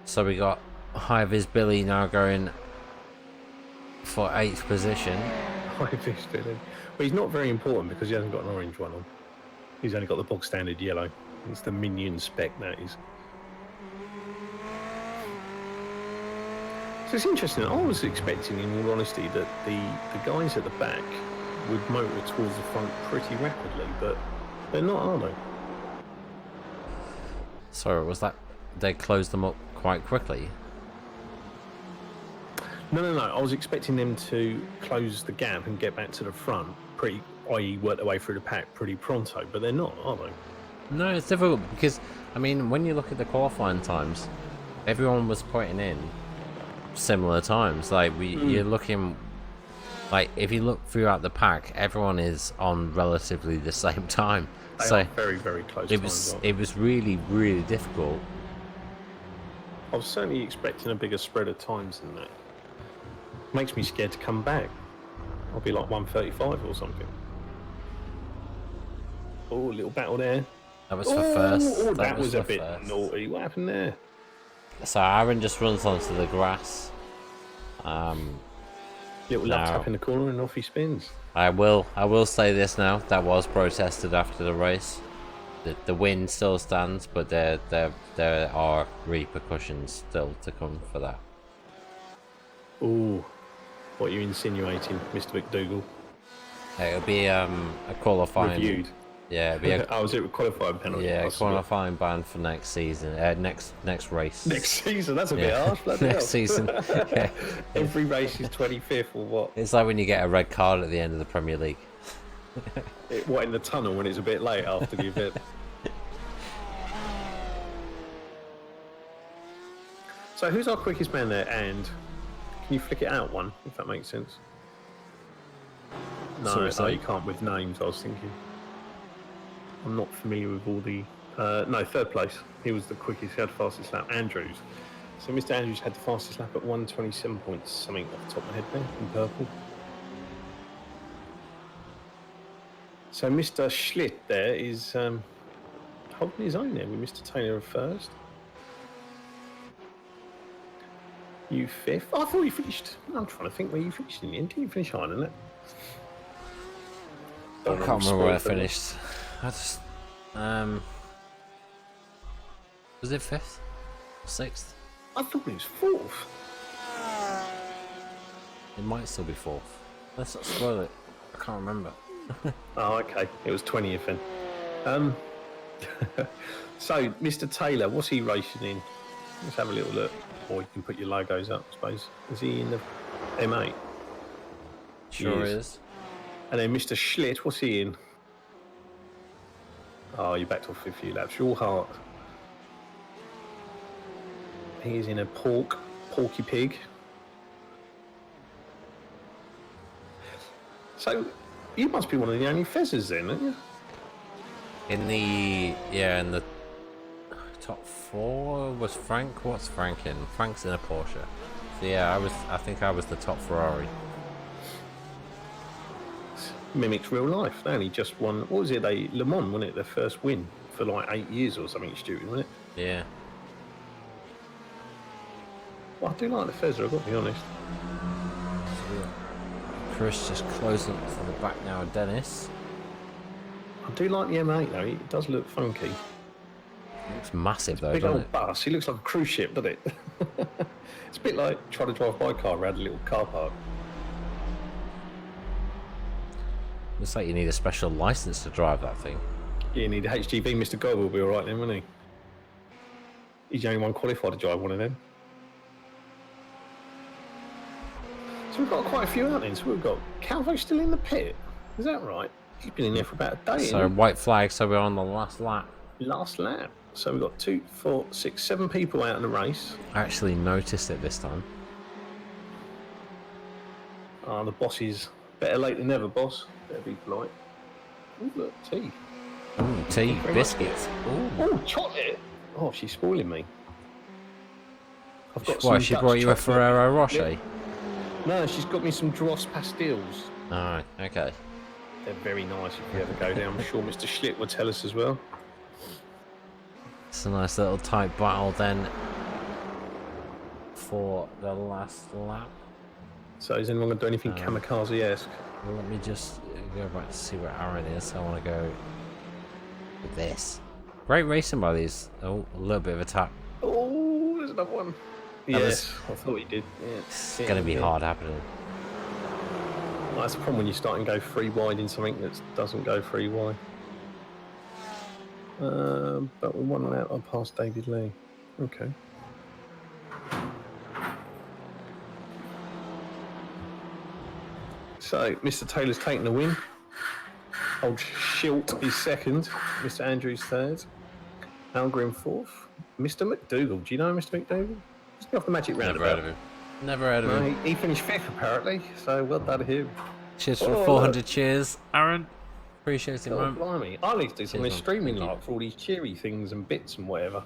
So we got High Vis Billy now going for 8th position. High Vis Billy. Well, he's not very important because he hasn't got an orange one on. He's only got the bog standard yellow. It's the minion spec, that is. So it's interesting. I was expecting, in all honesty, that the guys at the back would motor towards the front pretty rapidly, but they're not, are they? So was that they closed them up quite quickly? No. I was expecting them to close the gap and get back to the front, i.e. work their way through the pack pretty pronto, but they're not, are they? No, it's difficult because, I mean, when you look at the qualifying times, everyone was putting in similar times. Like, you're looking, like, if you look throughout the pack, everyone is on relatively the same time. They so are very, very close times. It was really, really difficult. I was certainly expecting a bigger spread of times than that. Makes me scared to come back. I'll be like 1:35 or something. Oh, a little battle there. That was for first. Oh, that was a bit first. naughty. What happened there? So Aaron just runs onto the grass. Little lap tap in the corner and off he spins. I will say this now. That was protested after the race. The win still stands, but there are repercussions still to come for that. Ooh, what are you insinuating, Mr. McDougall? It'll be a qualifying. Reviewed. Yeah, it'll be a, was it a qualifying penalty? yeah, qualifying ban for next season. Next race. Next season, that's a bit harsh. Bloody Next hell. season. Yeah. Every race is 25th or what? It's like when you get a red card at the end of the Premier League. What, in the tunnel when it's a bit late after the event? So who's our quickest man there? And can you flick it out one, if that makes sense? No, you can't with names, I was thinking. I'm not familiar with all the... no, third place. He was the quickest. He had the fastest lap. Andrews. So Mr. Andrews had the fastest lap at 1:27 points, something off the top of my head there, in purple. So Mr. Schlitt there is holding his own there with Mr. Taylor first. You fifth. Oh, I thought you finished. I'm trying to think where you finished in the end. Didn't you finish higher than that? I can't remember where I finished. I just was it 5th? 6th? I thought it was 4th. It might still be 4th. Let's not spoil it. I can't remember. Oh, okay. It was 20th then. So, Mr. Taylor, what's he racing in? Let's have a little look. Or you can put your logos up, I suppose. Is he in the M8? Sure is. And then Mr. Schlitt, what's he in? Oh, you backed off a few laps. Your heart. He's in a porky pig. So, you must be one of the only fezzers then, aren't you? In the top 4 was Frank. What's Frank in? Frank's in a Porsche. So yeah, I think I was the top Ferrari. Mimics real life. They only just won. What was it? Le Mans, wasn't it? Their first win for like 8 years or something stupid, wasn't it? Yeah. Well, I do like the Fezzer, I've got to be honest. Chris just closing up for the back now, Dennis. I do like the M8 though. It does look funky. Looks massive though, Big doesn't old it? bus. He looks like a cruise ship, doesn't it? It's a bit like trying to drive my car around a little car park. Looks like you need a special license to drive that thing. Yeah, you need a HGV. Mr. Gold will be all right then, won't he? He's the only one qualified to drive one of them. So we've got quite a few out then. So we've got Calvo still in the pit. Is that right? He's been in there for about a day. So white flag, so we're on the last lap. Last lap. So we've got 2, 4, 6, 7 people out in the race. I actually noticed it this time. The boss is better late than never, boss. Better be polite. Oh, look, tea. Ooh, tea, biscuits. Ooh. Oh, chocolate. Oh, she's spoiling me. I've got Why, some she Dutch brought you a chocolate. Ferrero Rocher? No, she's got me some Dross pastilles. Alright, okay. They're very nice if you ever go down. I'm sure Mr. Schlitt will tell us as well. It's a nice little tight battle then for the last lap. So is anyone going to do anything kamikaze-esque? Well, let me just go back to see where Aaron is. I want to go with this. Great racing by these. Oh, a little bit of a tap. Oh, there's another one. Yes, I thought he did. Yeah. It's going to be hard happening. Well, that's the problem when you start and go 3 wide in something that doesn't go 3 wide. But we're 1 lap past David Lee. Okay. So, Mr. Taylor's taking the win. Old Schilt is second. Mr. Andrews third. Algrim fourth. Mr. McDougall. Do you know Mr. McDougall? He's off the magic roundabout. Never heard of him. Never heard of him. He finished fifth apparently, so well done to him. Cheers for 400 cheers, Aaron. Appreciate it, man. Blimey. I need to do some streaming like for all these cheery things and bits and whatever.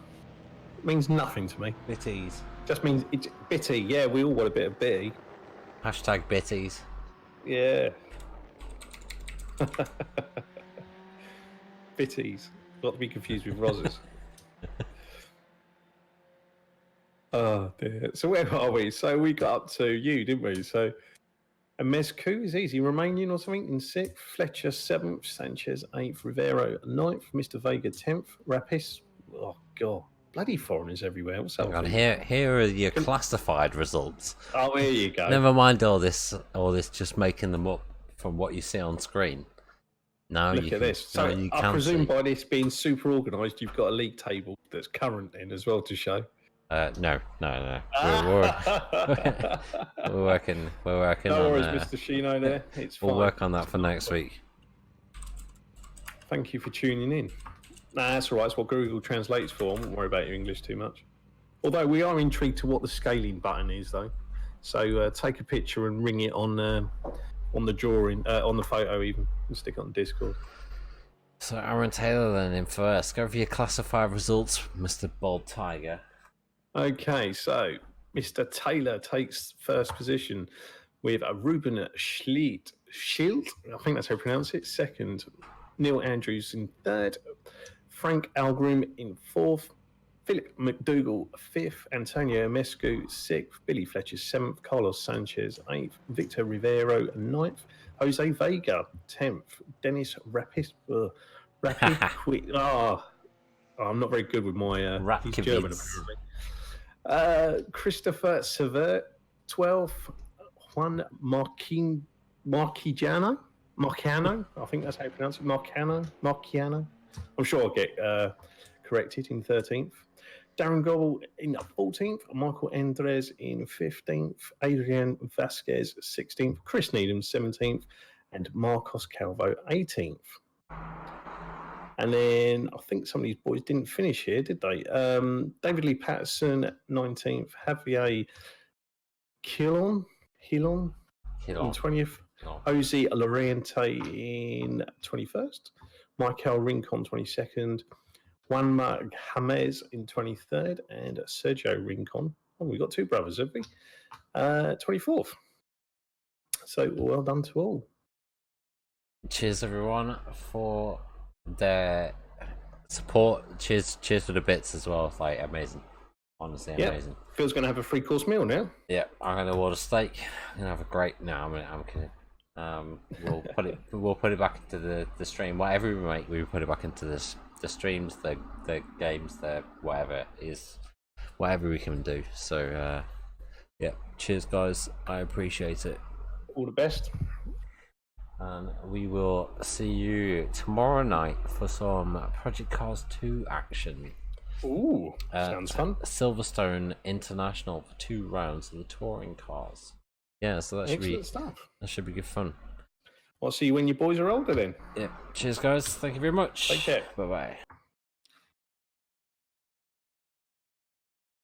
It means nothing to me. Bitties. Just means it's bitty. Yeah, we all want a bit of bitty. Hashtag bitties. Yeah. Bitties. Not to be confused with Roses. Oh dear. So where are we? So we got up to you, didn't we? So Mezcu is easy. Romanian or something in 6th. Fletcher 7th. Sanchez 8th. Rivero 9th. Mr. Vega 10th. Rapis. Oh god. Bloody foreigners everywhere. What's Hang on, here are your classified results. Oh, there you go. Never mind all this just making them up from what you see on screen. Now Look at this. So I presume by this being super organised, you've got a league table that's current in as well to show. No. We're working no on worries, Mr. Shino there. It's fine. We'll work on that for next week. Thank you for tuning in. Nah, that's all right. It's what Google translates for. I won't worry about your English too much. Although we are intrigued to what the scaling button is, though. So take a picture and ring it on the drawing, on the photo even, and stick it on Discord. So Aaron Taylor then in first. Go for your classified results, Mr. Bold Tiger. Okay, so Mr. Taylor takes first position with a Ruben Schilt, I think that's how you pronounce it, second. Neil Andrews in third. Frank Algrim in fourth. Philip McDougall fifth. Antonio Mescu sixth. Billy Fletcher seventh. Carlos Sanchez eighth. Victor Rivero ninth. Jose Vega 10th. Dennis Rapis. I'm not very good with my. He's German apparently. Christopher Severt 12th. Juan Marciano, I think that's how you pronounce it. Marciano. I'm sure I'll get corrected in 13th. Darren Gobble in 14th. Michael Andres in 15th. Adrian Vasquez 16th. Chris Needham 17th. And Marcos Calvo 18th. And then I think some of these boys didn't finish here, did they? David Lee Patterson 19th. Javier Quilon in 20th. Jose Lorente in 21st. Michael Rincon 22nd. Juanma James in 23rd. And Sergio Rincon. Oh, we've got two brothers, have we? 24th. So well done to all. Cheers everyone for their support. Cheers for the bits as well. It's like amazing. Honestly, amazing. Phil's going to have a 3-course meal now. Yeah, I'm going to order steak. I'm going to have a great... No, I'm kidding. We'll put it back into the stream. Whatever we make, we put it back into the streams, the games, the whatever we can do. So yeah, cheers guys. I appreciate it. All the best. And we will see you tomorrow night for some Project Cars 2 action. Ooh, sounds fun. Silverstone International for 2 rounds of the touring cars. Yeah, so that should be good fun. I'll see you when your boys are older then. Yeah. Cheers guys. Thank you very much. Take care. Bye bye.